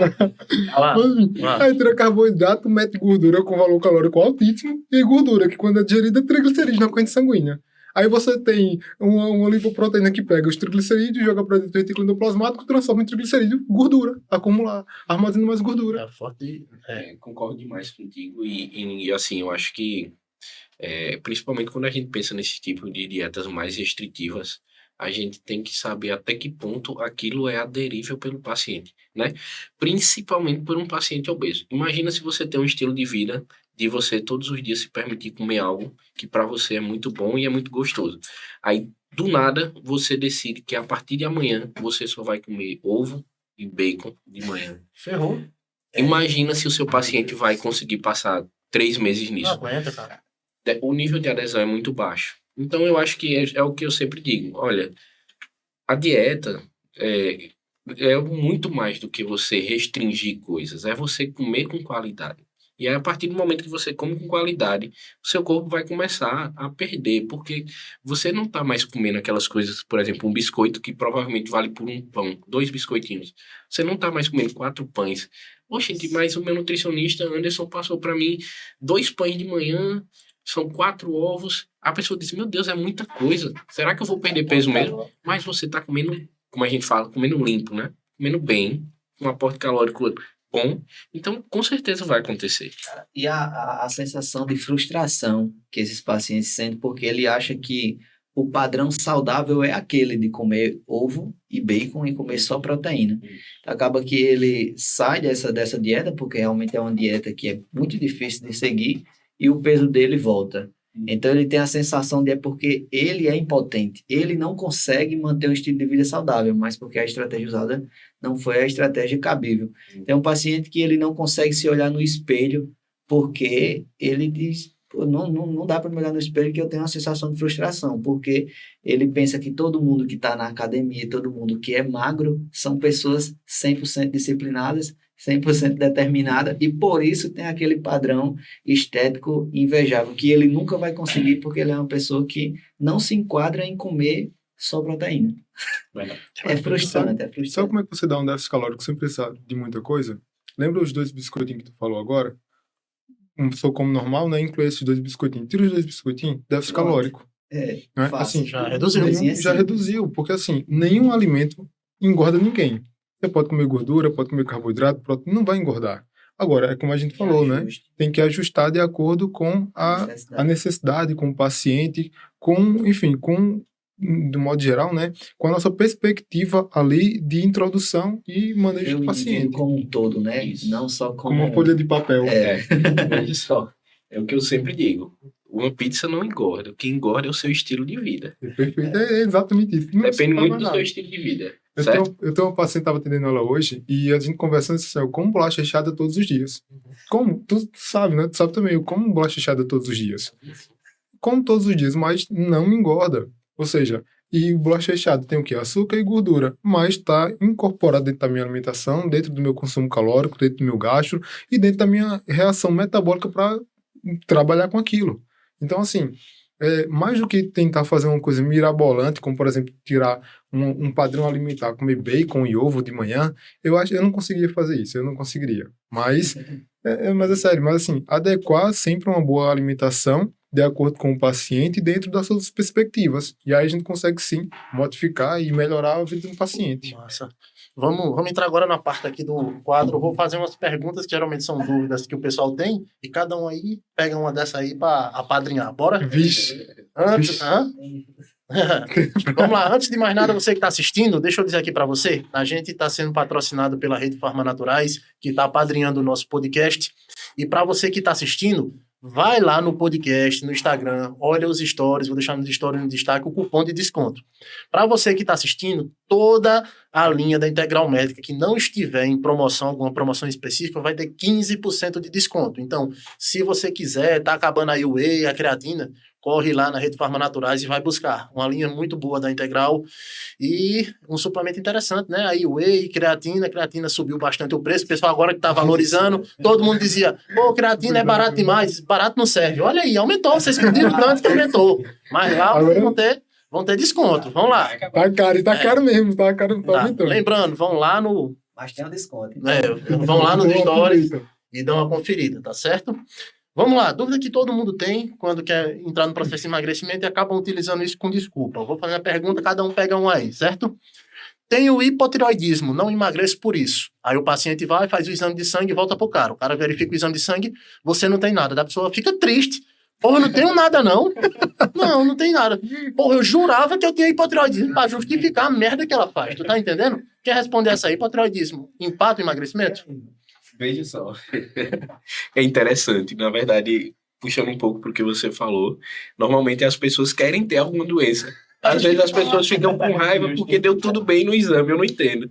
Aí tira carboidrato, mete gordura com valor calórico altíssimo e gordura, que quando é digerida é triglicerídeos na corrente sanguínea. Aí você tem uma lipoproteína que pega os triglicerídeos, joga para dentro do retículo endoplasmático, transforma em triglicerídeo, gordura, acumular, armazena mais gordura. É forte. Concordo demais contigo e assim, eu acho que principalmente quando a gente pensa nesse tipo de dietas mais restritivas, a gente tem que saber até que ponto aquilo é aderível pelo paciente, né? Principalmente por um paciente obeso. Imagina se você tem um estilo de vida de você todos os dias se permitir comer algo que para você é muito bom e é muito gostoso. Aí, do nada, você decide que a partir de amanhã você só vai comer ovo e bacon de manhã. Ferrou. Imagina se o seu paciente vai conseguir passar 3 meses nisso. Não aguenta, cara. O nível de adesão é muito baixo. Então, eu acho que é o que eu sempre digo. Olha, a dieta é muito mais do que você restringir coisas. É você comer com qualidade. E aí, a partir do momento que você come com qualidade, o seu corpo vai começar a perder, porque você não está mais comendo aquelas coisas, por exemplo, um biscoito que provavelmente vale por um pão, 2 biscoitinhos. Você não está mais comendo 4 pães. Poxa, mas o meu nutricionista, Anderson, passou para mim 2 pães de manhã, são 4 ovos. A pessoa diz, meu Deus, é muita coisa. Será que eu vou perder peso mesmo? Mas você tá comendo, como a gente fala, comendo limpo, né? Comendo bem, um aporte calórico bom. Então, com certeza vai acontecer. E a sensação de frustração que esses pacientes sentem, porque ele acha que o padrão saudável é aquele de comer ovo e bacon e comer só proteína. Acaba que ele sai dessa dieta, porque realmente é uma dieta que é muito difícil de seguir, e o peso dele volta. Então ele tem a sensação de é porque ele é impotente, ele não consegue manter um estilo de vida saudável, mas porque a estratégia usada não foi a estratégia cabível. Tem um paciente que ele não consegue se olhar no espelho porque ele diz, pô, não dá para me olhar no espelho que eu tenho uma sensação de frustração, porque ele pensa que todo mundo que está na academia, todo mundo que é magro, são pessoas 100% disciplinadas, 100% determinadas, e por isso tem aquele padrão estético invejável, que ele nunca vai conseguir, porque ele é uma pessoa que não se enquadra em comer só proteína. É frustrante, é Sabe frustrante. como é que você dá um déficit calórico sem precisar de muita coisa? Lembra os 2 biscoitinhos que tu falou agora? Uma pessoa come normal, né? Inclui esses 2 biscoitinhos. Tira os 2 biscoitinhos, déficit Pronto. calórico. É, Né? fácil. Assim, Já reduziu. Já reduziu, porque assim, nenhum alimento engorda ninguém. Você pode comer gordura, pode comer carboidrato, proteína, não vai engordar. Agora, é como a gente falou, né? Tem que ajustar de acordo com a necessidade, com o paciente, enfim, do modo geral, né? Com a nossa perspectiva ali de introdução e manejo do paciente. Como um todo, né? Isso. Não só Como uma folha de papel. Veja só, é o que eu sempre digo. Uma pizza não engorda. O que engorda é o seu estilo de vida. Perfeito, é exatamente isso. Não Depende muito do nada. seu estilo de vida. Eu Certo? tenho uma paciente que estava atendendo ela hoje e a gente conversando assim, eu como bolacha recheada todos os dias. Como? Tu sabe, né? Tu sabe também, eu como bolacha recheada todos os dias. Como todos os dias, mas não me engorda. Ou seja, e bolacha recheada tem o quê? Açúcar e gordura, mas está incorporado dentro da minha alimentação, dentro do meu consumo calórico, dentro do meu gastro e dentro da minha reação metabólica para trabalhar com aquilo. Então, assim, mais do que tentar fazer uma coisa mirabolante, como, por exemplo, tirar um padrão alimentar, comer bacon e ovo de manhã, eu não conseguiria fazer isso, eu não conseguiria. Mas é sério, mas assim, adequar sempre uma boa alimentação de acordo com o paciente dentro das suas perspectivas. E aí a gente consegue, sim, modificar e melhorar a vida do paciente. Massa. Vamos entrar agora na parte aqui do quadro. Eu vou fazer umas perguntas que geralmente são dúvidas que o pessoal tem e cada um aí pega uma dessa aí para apadrinhar. Bora? Vixe! Antes, vamos lá, antes de mais nada, você que está assistindo, deixa eu dizer aqui para você, a gente está sendo patrocinado pela Rede Farma Naturais, que está apadrinhando o nosso podcast, e para você que está assistindo, vai lá no podcast, no Instagram, olha os stories, vou deixar nos stories no destaque o cupom de desconto. Para você que está assistindo, toda a linha da Integral Médica que não estiver em promoção, alguma promoção específica, vai ter 15% de desconto. Então, se você quiser, tá acabando aí o whey, a creatina, corre lá na Rede Farma Naturais e vai buscar. Uma linha muito boa da Integral e um suplemento interessante, né? Aí whey, creatina subiu bastante o preço. O pessoal agora que tá valorizando, todo mundo dizia, pô, creatina é barato demais, barato não serve. Olha aí, aumentou, vocês pediram tanto que aumentou. Mas lá vão ter desconto, vamos lá. Tá caro, e tá caro mesmo, tá caro, tá aumentando. Lembrando, vão lá no... Mas tem um desconto. vão lá no Stories e dão uma conferida, tá certo? Vamos lá, dúvida que todo mundo tem quando quer entrar no processo de emagrecimento e acabam utilizando isso com desculpa. Eu vou fazer a pergunta, cada um pega um aí, certo? Tenho hipotireoidismo, não emagreço por isso. Aí o paciente vai, faz o exame de sangue e volta pro cara. O cara verifica o exame de sangue, você não tem nada. Da pessoa fica triste. Porra, não tenho nada, não. Não tem nada. Porra, eu jurava que eu tinha hipotireoidismo pra justificar a merda que ela faz. Tu tá entendendo? Quer responder essa aí? Hipotireoidismo empata o emagrecimento? Veja só. É interessante. Na verdade, puxando um pouco pro que você falou, normalmente as pessoas querem ter alguma doença. Às vezes as pessoas ficam com raiva porque deu tudo bem no exame, eu não entendo.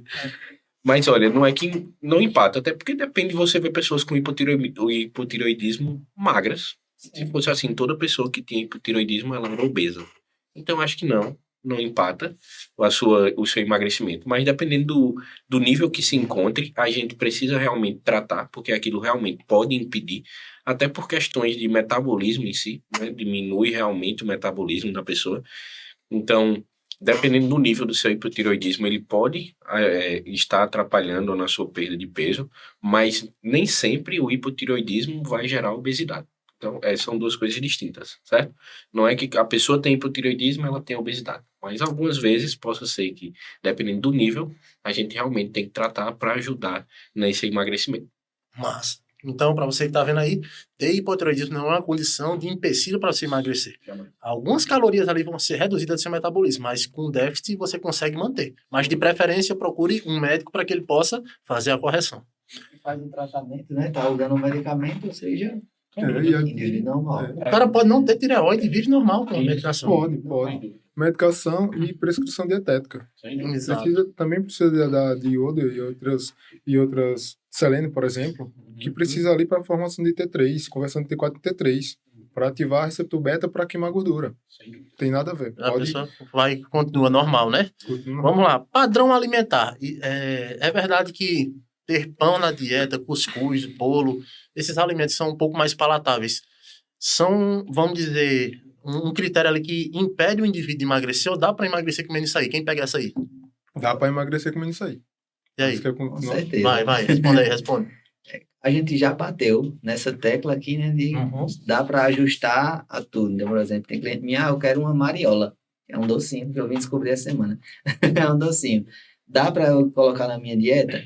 Mas olha, não é que não empata, até porque depende de você ver pessoas com hipotireoidismo magras. Se fosse assim, toda pessoa que tinha hipotireoidismo, ela era obesa. Então, acho que não empata o seu emagrecimento. Mas dependendo do nível que se encontre, a gente precisa realmente tratar, porque aquilo realmente pode impedir, até por questões de metabolismo em si, né? Diminui realmente o metabolismo da pessoa. Então, dependendo do nível do seu hipotireoidismo, ele pode estar atrapalhando na sua perda de peso, mas nem sempre o hipotireoidismo vai gerar obesidade. Então, são duas coisas distintas, certo? Não é que a pessoa tem hipotireoidismo, ela tem obesidade. Mas algumas vezes possa ser que, dependendo do nível, a gente realmente tem que tratar para ajudar nesse emagrecimento. Massa. Então, para você que está vendo aí, ter hipotireoidismo não é uma condição de empecilho para você emagrecer. Algumas calorias ali vão ser reduzidas do seu metabolismo, mas com déficit você consegue manter. Mas, de preferência, procure um médico para que ele possa fazer a correção. Faz um tratamento, né? Tá usando um medicamento, ou seja, indivíduo normal. O cara pode não ter tireoide e vive normal com a medicação. Pode. Medicação e prescrição dietética. Exato. Também precisa de iodo e outras selênio, por exemplo, que precisa ali para a formação de T3, conversão de T4 e T3, para ativar receptor beta para queimar gordura. Tem nada a ver. A pessoa continua normal, né? Vamos lá. Padrão alimentar. É verdade que ter pão na dieta, cuscuz, bolo, esses alimentos são um pouco mais palatáveis. São, vamos dizer, um critério ali que impede o indivíduo de emagrecer ou dá para emagrecer comendo isso aí? Quem pega essa aí? Dá para emagrecer comendo isso aí. E aí? Com certeza. Vai, responde. A gente já bateu nessa tecla aqui, né? Dá para ajustar a tudo. Então, por exemplo, tem cliente minha, eu quero uma mariola. É um docinho que eu vim descobrir essa semana. É um docinho. Dá para eu colocar na minha dieta?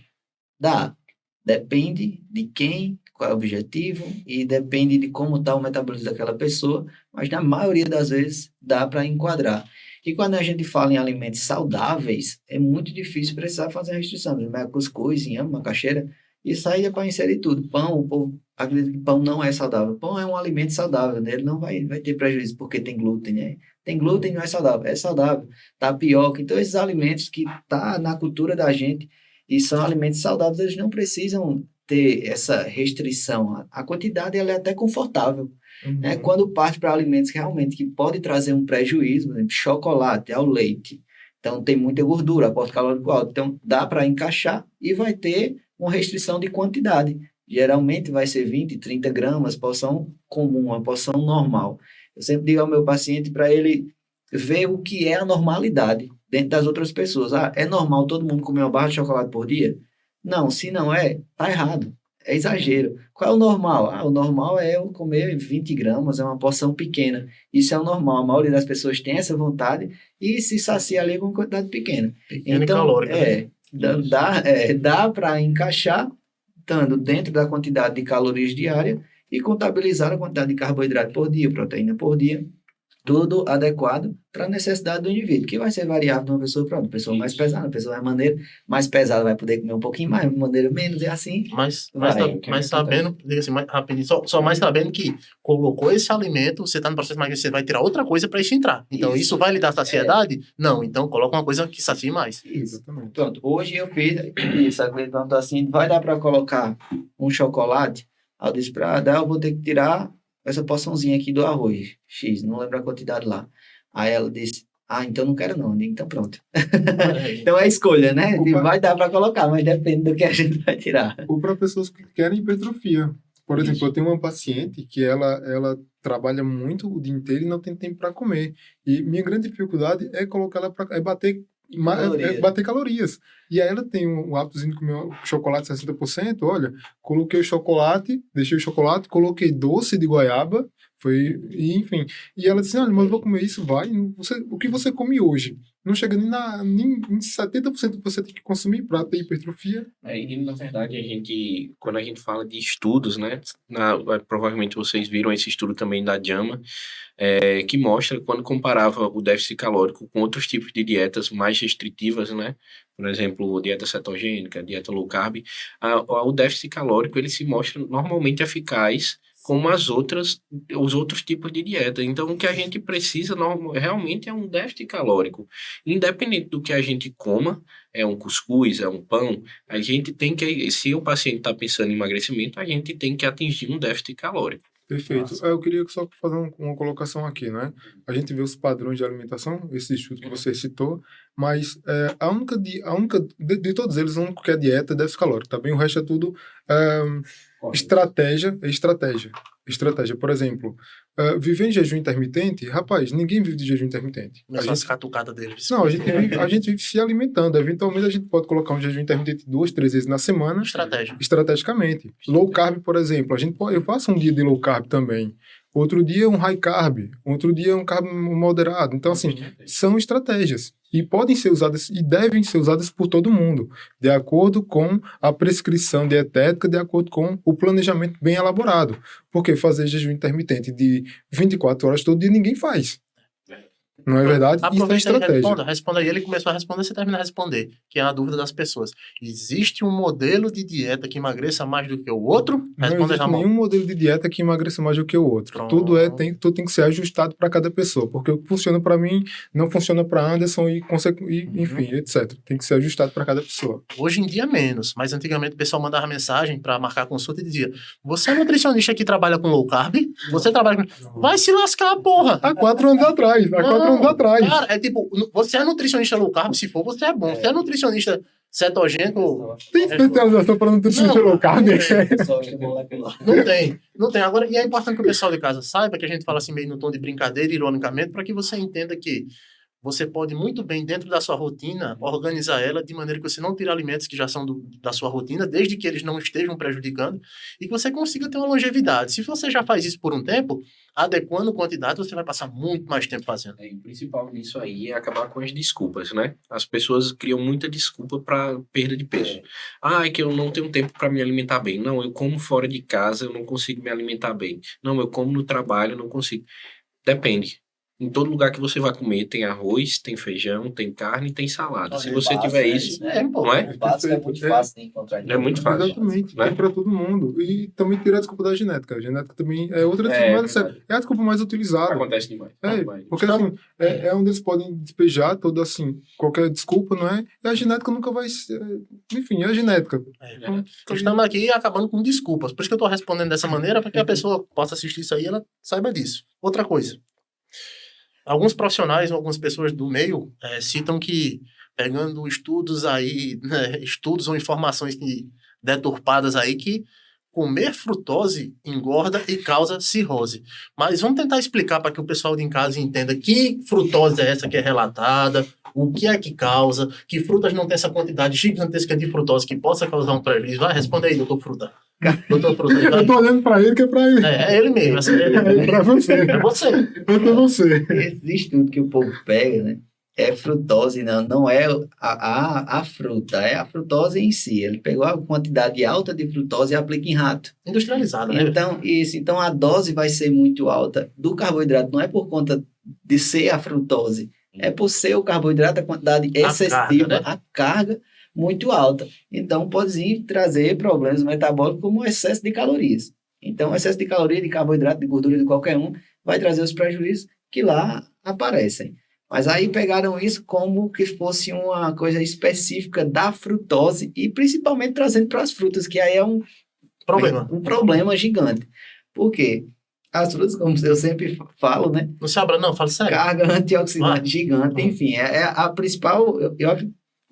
Dá. Depende de quem, qual é o objetivo e depende de como está o metabolismo daquela pessoa, mas na maioria das vezes dá para enquadrar. E quando a gente fala em alimentos saudáveis, é muito difícil precisar fazer a restrição. Cuscuz, inhame, macaxeira, isso aí é para inserir tudo. Pão, o povo acredita que pão não é saudável. Pão é um alimento saudável, né? Ele não vai ter prejuízo porque tem glúten, né? Tem glúten, não é saudável. É saudável. Tapioca. Então, esses alimentos que tá na cultura da gente e são alimentos saudáveis, eles não precisam ter essa restrição. A quantidade ela é até confortável. Né? Quando parte para alimentos realmente que pode trazer um prejuízo, por exemplo, chocolate, ao leite. Então, tem muita gordura, aporte calórico alto. Então, dá para encaixar e vai ter uma restrição de quantidade. Geralmente vai ser 20, 30 gramas, porção comum, uma porção normal. Eu sempre digo ao meu paciente para ele ver o que é a normalidade dentro das outras pessoas. É normal todo mundo comer uma barra de chocolate por dia? Não, se não é, tá errado. É exagero. Qual é o normal? O normal é eu comer 20 gramas, é uma porção pequena. Isso é o normal. A maioria das pessoas tem essa vontade e se sacia ali com uma quantidade pequena. Então, calórica, dá para encaixar estando dentro da quantidade de calorias diária e contabilizar a quantidade de carboidrato por dia, proteína por dia, tudo adequado para a necessidade do indivíduo, que vai ser variável de uma pessoa para outra. Pessoa mais pesada, pessoa mais pesada vai poder comer um pouquinho mais, de maneira menos, e assim. Mas sabendo, diga assim, rapidinho, só mais sabendo que colocou esse alimento, você está no processo de emagrecer, você vai tirar outra coisa para isso entrar. Então, isso vai lhe dar saciedade? Não, então coloca uma coisa que sacie mais. Exatamente. Pronto, hoje eu fiz isso, a cliente perguntou assim, vai dar para colocar um chocolate? Eu disse para dar, eu vou ter que tirar essa porçãozinha aqui do arroz, X, não lembro a quantidade lá. Aí ela disse, então não quero não. Eu digo, então pronto. Então é escolha, né? Vai dar para colocar, mas depende do que a gente vai tirar. Ou para pessoas que querem hipertrofia. Por exemplo, eu tenho uma paciente que ela trabalha muito o dia inteiro e não tem tempo para comer. E minha grande dificuldade é colocar ela para bater calorias. E aí ela tem um hábitozinho de comer chocolate 60%. Olha, coloquei o chocolate, deixei o chocolate, coloquei doce de goiaba, enfim. E ela disse, olha, mas eu vou comer isso, o que você come hoje? Não chega nem em 70% que você tem que consumir para ter hipertrofia. E na verdade, quando a gente fala de estudos, né, provavelmente vocês viram esse estudo também da JAMA, que mostra quando comparava o déficit calórico com outros tipos de dietas mais restritivas, né, por exemplo, dieta cetogênica, dieta low carb, o déficit calórico ele se mostra normalmente eficaz como os outros tipos de dieta. Então, o que a gente precisa realmente é um déficit calórico. Independente do que a gente coma, é um cuscuz, é um pão, a gente tem que, se o paciente está pensando em emagrecimento, a gente tem que atingir um déficit calórico. Perfeito. Eu queria só fazer uma colocação aqui, né? A gente vê os padrões de alimentação, esse estudo que você citou, mas a única de todos eles, o único que é dieta é déficit calórico, tá bem? O resto é tudo Estratégia. Estratégia, por exemplo, viver em jejum intermitente, rapaz, ninguém vive de jejum intermitente. Começou as catucadas deles. Não, a gente vive se alimentando. Eventualmente a gente pode colocar um jejum intermitente 2, 3 vezes na semana. Estratégia. Estrategicamente. Low carb, por exemplo, eu faço um dia de low carb também. Outro dia um high carb, outro dia um carb moderado. Então, assim, são estratégias. E podem ser usadas, e devem ser usadas por todo mundo, de acordo com a prescrição dietética, de acordo com o planejamento bem elaborado. Porque fazer jejum intermitente de 24 horas todo dia ninguém faz. Não é verdade? Isso é Aproveita e estratégia. responda aí. Ele começou a responder, você termina a responder, que é a dúvida das pessoas. Existe um modelo de dieta que emagreça mais do que o outro? Não Responda, existe Ramon. nenhum modelo de dieta que emagreça mais do que o outro. Pronto. Tudo tem que ser ajustado para cada pessoa. Porque o que funciona para mim não funciona para Anderson enfim, etc. Tem que ser ajustado para cada pessoa. Hoje em dia menos, mas antigamente o pessoal mandava mensagem para marcar consulta e dizia: você é nutricionista que trabalha com low carb? Você trabalha com... Vai se lascar, porra! Há 4 anos atrás. Cara, é tipo, você é nutricionista low carb, se for, você é bom. Você é nutricionista cetogênico... Tem especialização para nutricionista low carb? Não tem. Agora, e é importante que o pessoal de casa saiba, que a gente fala assim meio no tom de brincadeira, ironicamente, para que você entenda que você pode muito bem, dentro da sua rotina, organizar ela de maneira que você não tire alimentos que já são da sua rotina, desde que eles não estejam prejudicando, e que você consiga ter uma longevidade. Se você já faz isso por um tempo, adequando quantidade, você vai passar muito mais tempo fazendo. O principal nisso aí é acabar com as desculpas, né? As pessoas criam muita desculpa para perda de peso. É que eu não tenho tempo para me alimentar bem. Não, eu como fora de casa, eu não consigo me alimentar bem. Não, eu como no trabalho, eu não consigo. Depende. Em todo lugar que você vai comer, tem arroz, tem feijão, tem carne, tem salada. Se você tiver isso, não é? O básico é muito fácil de encontrar. É muito fácil. Exatamente, né? tem para todo mundo. E também tirar a desculpa da genética. A genética também é outra desculpa, mas é a desculpa mais utilizada. Acontece demais. Porque assim, é onde eles podem despejar toda assim, qualquer desculpa, não é? E a genética nunca vai ser. Enfim, é a genética. Então, estamos aqui acabando com desculpas. Por isso que eu estou respondendo dessa maneira, para que a pessoa possa assistir isso aí e ela saiba disso. Outra coisa. Alguns profissionais, algumas pessoas do meio citam que, pegando estudos aí, né, estudos ou informações deturpadas aí, que comer frutose engorda e causa cirrose. Mas vamos tentar explicar para que o pessoal de casa entenda que frutose é essa que é relatada, o que é que causa, que frutas não tem essa quantidade gigantesca de frutose que possa causar um prejuízo. Vai, responde aí, doutor Fruta. Doutor Fruta. Eu tô olhando para ele, que é para ele. É ele mesmo. É para você. É você. É para você. Esse estudo que o povo pega, né? É frutose, não é a fruta, é a frutose em si. Ele pegou a quantidade alta de frutose e aplica em rato. Industrializada, né? Então a dose vai ser muito alta do carboidrato, não é por conta de ser a frutose, é por ser o carboidrato, a quantidade excessiva, a carga muito alta. Então pode trazer problemas metabólicos como o excesso de calorias. Então o excesso de caloria, de carboidrato, de gordura de qualquer um, vai trazer os prejuízos que lá aparecem. Mas aí pegaram isso como que fosse uma coisa específica da frutose e principalmente trazendo para as frutas, que aí é um problema gigante. Por quê? As frutas, como eu sempre falo, né? Não se abra, não, fala sério. Carga antioxidante gigante, enfim, é a principal, eu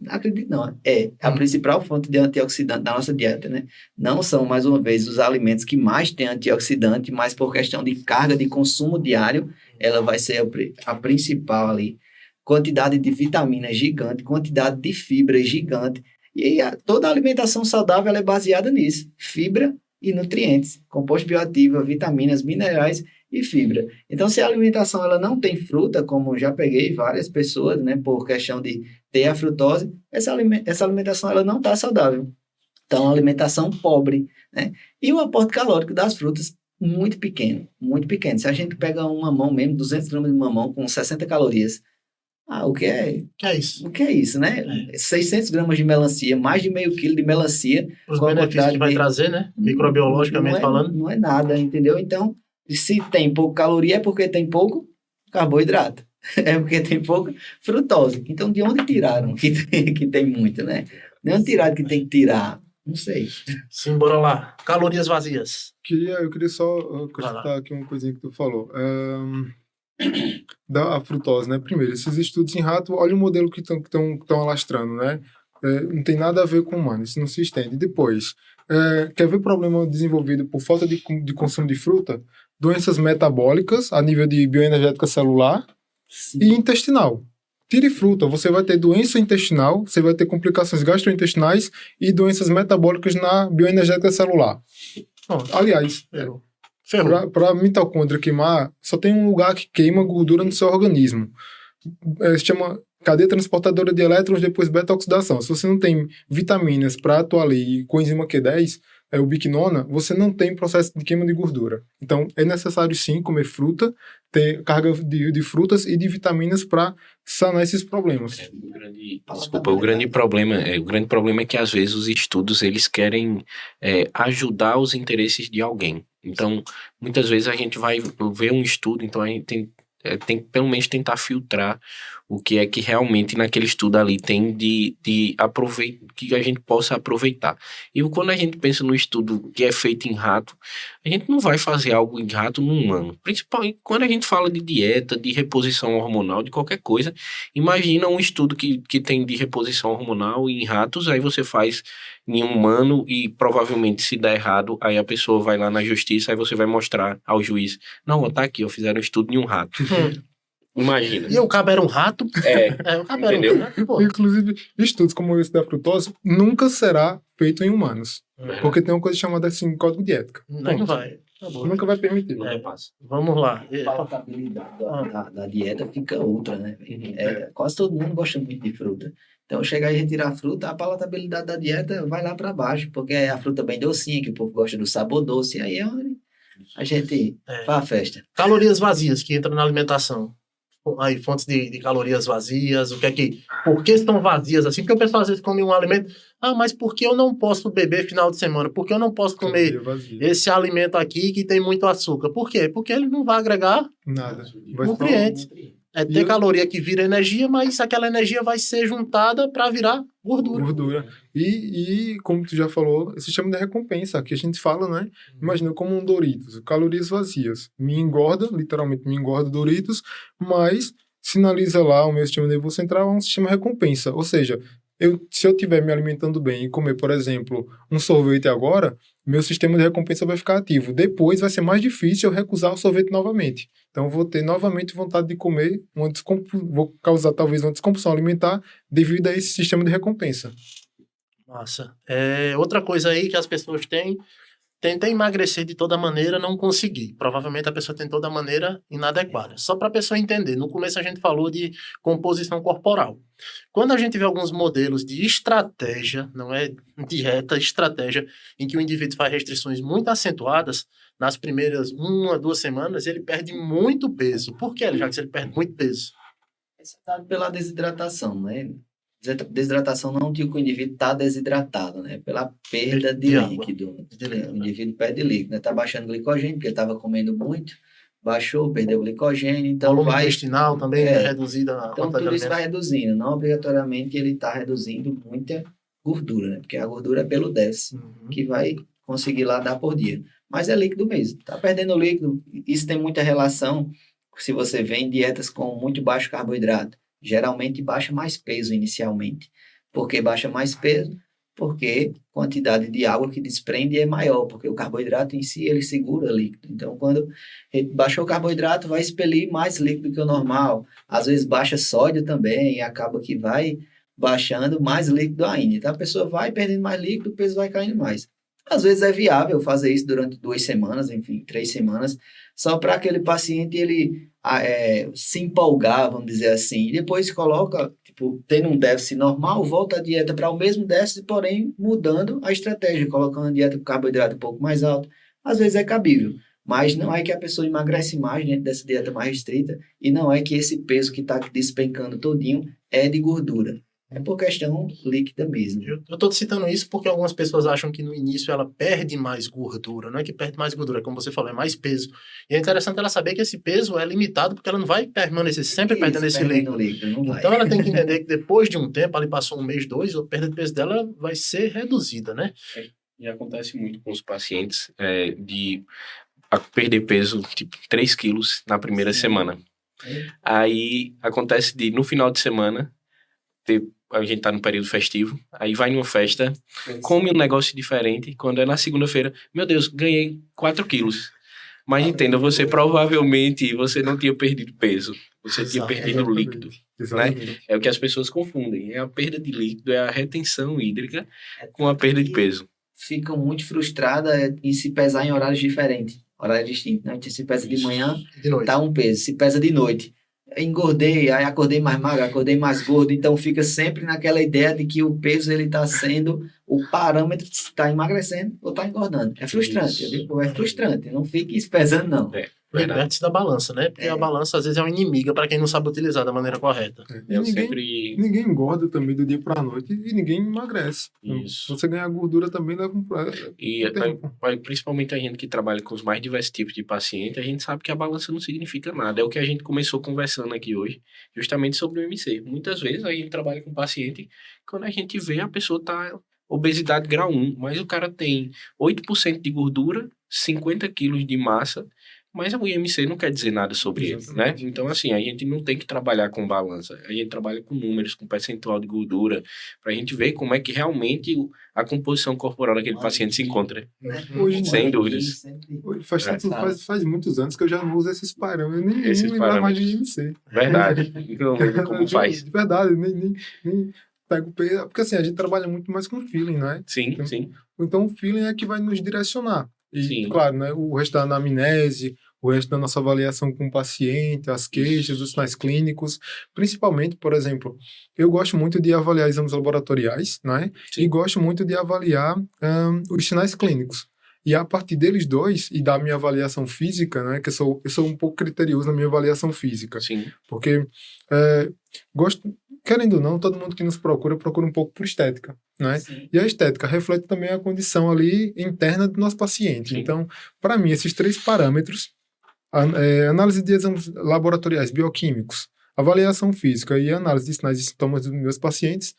acredito, não, é a principal fonte de antioxidante da nossa dieta, né? Não são, mais uma vez, os alimentos que mais têm antioxidante, mas por questão de carga de consumo diário, ela vai ser a principal ali. Quantidade de vitamina gigante, quantidade de fibra gigante. E toda a alimentação saudável ela é baseada nisso. Fibra e nutrientes, composto bioativo, vitaminas, minerais e fibra. Então, se a alimentação ela não tem fruta, como já peguei várias pessoas, né, por questão de ter a frutose, essa alimentação ela não está saudável. Então, a alimentação pobre, né? E o aporte calórico das frutas muito pequeno, muito pequeno. Se a gente pega um mamão mesmo, 200 gramas de mamão com 60 calorias, o que é isso? O que é isso, né? 600 gramas de melancia, mais de meio quilo de melancia. Os benefícios que vai trazer, né? Microbiologicamente falando. Não é nada, entendeu? Então, se tem pouco caloria, é porque tem pouco carboidrato. É porque tem pouca frutose. Então, de onde tiraram que tem muito, né? De onde tiraram que tem que tirar? Não sei. Sim, bora lá. Calorias vazias. Eu queria só acrescentar aqui uma coisinha que tu falou. Da frutose, né? Primeiro, esses estudos em rato, olha o modelo que estão alastrando, né? Não tem nada a ver com humano, isso não se estende. Depois, quer ver problema desenvolvido por falta de consumo de fruta? Doenças metabólicas a nível de bioenergética celular e intestinal. Tire fruta, você vai ter doença intestinal, você vai ter complicações gastrointestinais e doenças metabólicas na bioenergética celular. Aliás, para mitocôndria queimar, só tem um lugar que queima gordura no seu organismo. Se chama cadeia transportadora de elétrons, depois beta-oxidação. Se você não tem vitaminas para atuar ali, coenzima Q10, ubiquinona, você não tem processo de queima de gordura. Então, é necessário sim comer fruta, ter carga de frutas e de vitaminas para sanar esses problemas. O grande problema é que às vezes os estudos eles querem ajudar os interesses de alguém. Então, muitas vezes a gente vai ver um estudo, então a gente tem que pelo menos tentar filtrar o que é que realmente naquele estudo ali tem de aproveitar, que a gente possa aproveitar. E quando a gente pensa no estudo que é feito em rato, a gente não vai fazer algo em rato num humano. Principalmente quando a gente fala de dieta, de reposição hormonal, de qualquer coisa. Imagina um estudo que tem de reposição hormonal em ratos, aí você faz em um humano e provavelmente se der errado, aí a pessoa vai lá na justiça, aí você vai mostrar ao juiz, não, tá aqui, fizeram um estudo em um rato. Imagina. E o cabo era um rato? O cabo era um rato, pô. Inclusive, estudos como esse da frutose nunca será feito em humanos. Porque tem uma coisa chamada assim, código de ética. Não vai. Nunca vai permitir. Vamos lá. A palatabilidade da dieta fica outra, né? Quase todo mundo gosta muito de fruta. Então, chegar e retirar a fruta, a palatabilidade da dieta vai lá para baixo, porque é a fruta bem docinha, que o povo gosta do sabor doce, e aí é onde a gente faz a festa. Calorias vazias que entram na alimentação. Aí, fontes de calorias vazias, por que estão vazias assim? Porque o pessoal às vezes come um alimento, mas por que eu não posso beber final de semana? Por que eu não posso comer esse alimento aqui que tem muito açúcar? Por quê? Porque ele não vai agregar nada. Nutrientes. Ter caloria que vira energia, mas aquela energia vai ser juntada para virar gordura. E como tu já falou, esse sistema de recompensa, que a gente fala, né? Imagina como um Doritos, calorias vazias. Me engorda, literalmente me engorda Doritos, mas sinaliza lá o meu sistema nervoso central é um sistema de recompensa. Ou seja, se eu estiver me alimentando bem e comer, por exemplo, um sorvete agora, meu sistema de recompensa vai ficar ativo. Depois vai ser mais difícil eu recusar o sorvete novamente. Então, vou ter novamente vontade de comer, vou causar talvez uma descompulsão alimentar devido a esse sistema de recompensa. Massa. Outra coisa aí que as pessoas tenta emagrecer de toda maneira, não conseguir. Provavelmente a pessoa tem toda maneira inadequada. Só para a pessoa entender, no começo a gente falou de composição corporal. Quando a gente vê alguns modelos de estratégia, não é dieta, estratégia, em que o indivíduo faz restrições muito acentuadas, nas primeiras 1 a 2 semanas, ele perde muito peso. Por que, já que ele perde muito peso? É pela desidratação, né? Desidratação não digo que o indivíduo está desidratado, né? Pela perda de líquido. O indivíduo perde líquido, né? Está baixando glicogênio, porque ele estava comendo muito, baixou, perdeu glicogênio, então volume intestinal também é reduzido. Então tudo isso vai reduzindo, não obrigatoriamente ele está reduzindo muita gordura, né? Porque a gordura é pelo déficit, que vai conseguir lá dar por dia. Mas é líquido mesmo, está perdendo líquido. Isso tem muita relação, se você vê em dietas com muito baixo carboidrato. Geralmente baixa mais peso inicialmente. Por que baixa mais peso? Porque a quantidade de água que desprende é maior, porque o carboidrato em si, ele segura líquido. Então, quando baixou o carboidrato, vai expelir mais líquido que o normal. Às vezes baixa sódio também, e acaba que vai baixando mais líquido ainda. Então, a pessoa vai perdendo mais líquido, o peso vai caindo mais. Às vezes é viável fazer isso durante 2 semanas, enfim, 3 semanas, só para aquele paciente ele se empolgar, vamos dizer assim, e depois coloca, tendo um déficit normal, volta a dieta para o mesmo déficit, porém mudando a estratégia, colocando a dieta com carboidrato um pouco mais alto. Às vezes é cabível, mas não é que a pessoa emagrece mais dentro dessa dieta mais restrita, e não é que esse peso que está despencando todinho é de gordura. É por questão líquida mesmo. Eu estou citando isso porque algumas pessoas acham que no início ela perde mais gordura. Não é que perde mais gordura, como você falou, é mais peso. E é interessante ela saber que esse peso é limitado porque ela não vai permanecer sempre perdendo esse líquido. Então ela tem que entender que depois de um tempo, ali passou 1 mês, 2, a perda de peso dela vai ser reduzida, né? E acontece muito com os pacientes de perder peso, tipo 3 quilos na primeira semana. Aí acontece de, no final de semana, ter a gente tá no período festivo, aí vai numa festa, come um negócio diferente, quando é na segunda-feira, meu Deus, ganhei 4 quilos. Mas entenda, você não tinha perdido peso, você tinha perdido líquido. Exatamente. É o que as pessoas confundem, é a perda de líquido, é a retenção hídrica com a perda de peso. Ficam muito frustradas em se pesar em horários diferentes, horários distintos, né? Se pesa de manhã, De noite. tá um peso, se pesa de noite. Engordei, aí acordei mais magro, acordei mais gordo, então fica sempre naquela ideia de que o peso ele está sendo o parâmetro se está emagrecendo ou está engordando. É frustrante, Isso. viu? É frustrante, não fique se pesando não. Verdade. Liberte-se da balança, né? Porque a balança às vezes é uma inimiga para quem não sabe utilizar da maneira correta. E Eu ninguém, sempre... ninguém engorda também do dia para a noite e ninguém emagrece. Isso. Você ganhar gordura também leva um E tempo. principalmente a gente que trabalha com os mais diversos tipos de paciente, a gente sabe que a balança não significa nada. É o que a gente começou conversando aqui hoje, justamente sobre o MC. Muitas vezes a gente trabalha com paciente, quando a gente vê a pessoa tá obesidade grau 1, mas o cara tem 8% de gordura, 50 quilos de massa, mas o IMC não quer dizer nada sobre ele, né? Então, assim, a gente não tem que trabalhar com balança. A gente trabalha com números, com percentual de gordura, para a gente ver como é que realmente a composição corporal daquele paciente se encontra. Hoje, Sem dúvidas. Faz muitos anos que eu já não uso esses parâmetros. Eu nem Esses me lembro mais de parâmetros. IMC. Verdade. Não lembro como faz. De verdade, nem pego o peso. Porque assim, a gente trabalha muito mais com feeling, né? Sim, sim. Então o feeling é que vai nos direcionar. E, Sim. claro, né, o resto da anamnese, o resto da nossa avaliação com o paciente, as queixas, os sinais clínicos, principalmente, por exemplo, eu gosto muito de avaliar exames laboratoriais, né? Sim. E gosto muito de avaliar os sinais clínicos. E a partir deles dois, e da minha avaliação física, né, que eu sou um pouco criterioso na minha avaliação física, Sim. porque gosto, querendo ou não, todo mundo que nos procura um pouco por estética, né? Sim. E a estética reflete também a condição ali interna do nosso paciente. Sim. Então, para mim, esses 3 parâmetros, análise de exames laboratoriais bioquímicos, avaliação física e análise de sinais e sintomas dos meus pacientes,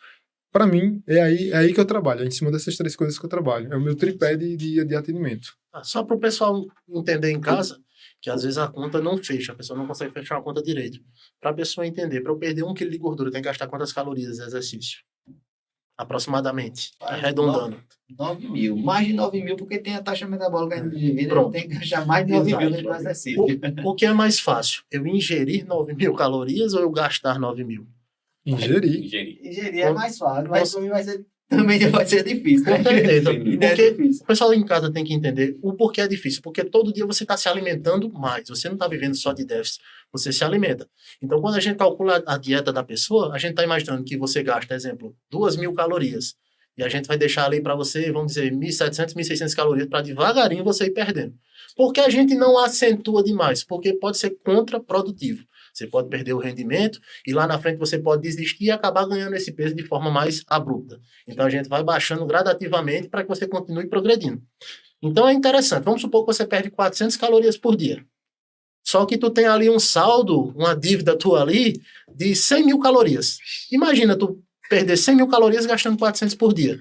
para mim, é aí que eu trabalho, é em cima dessas 3 coisas que eu trabalho. É o meu tripé de atendimento. Só para o pessoal entender em casa, que às vezes a conta não fecha, a pessoa não consegue fechar a conta direito. Para a pessoa entender, para eu perder 1 quilo de gordura, tem que gastar quantas calorias de exercício? Aproximadamente, arredondando. 9 mil, mais de 9 mil, porque tem a taxa metabólica de vida, Pronto. tem que gastar mais de 9 mil Exato. dentro do exercício. O que é mais fácil? Eu ingerir 9.000 calorias ou eu gastar 9.000? Ingerir. Ingerir é mais fácil, mas para mim também vai ser difícil. Com certeza. E é Porque difícil. o pessoal em casa tem que entender o porquê é difícil. Porque todo dia você está se alimentando mais. Você não está vivendo só de déficit. Você se alimenta. Então, quando a gente calcula a dieta da pessoa, a gente está imaginando que você gasta, exemplo, 2.000 calorias. E a gente vai deixar ali para você, vamos dizer, 1.700, 1.600 calorias para devagarinho você ir perdendo. Por que a gente não acentua demais? Porque pode ser contraprodutivo. Você pode perder o rendimento e lá na frente você pode desistir e acabar ganhando esse peso de forma mais abrupta. Então a gente vai baixando gradativamente para que você continue progredindo. Então é interessante. Vamos supor que você perde 400 calorias por dia. Só que tu tem ali um saldo, uma dívida tua ali de 100.000 calorias. Imagina tu perder 100.000 calorias gastando 400 por dia.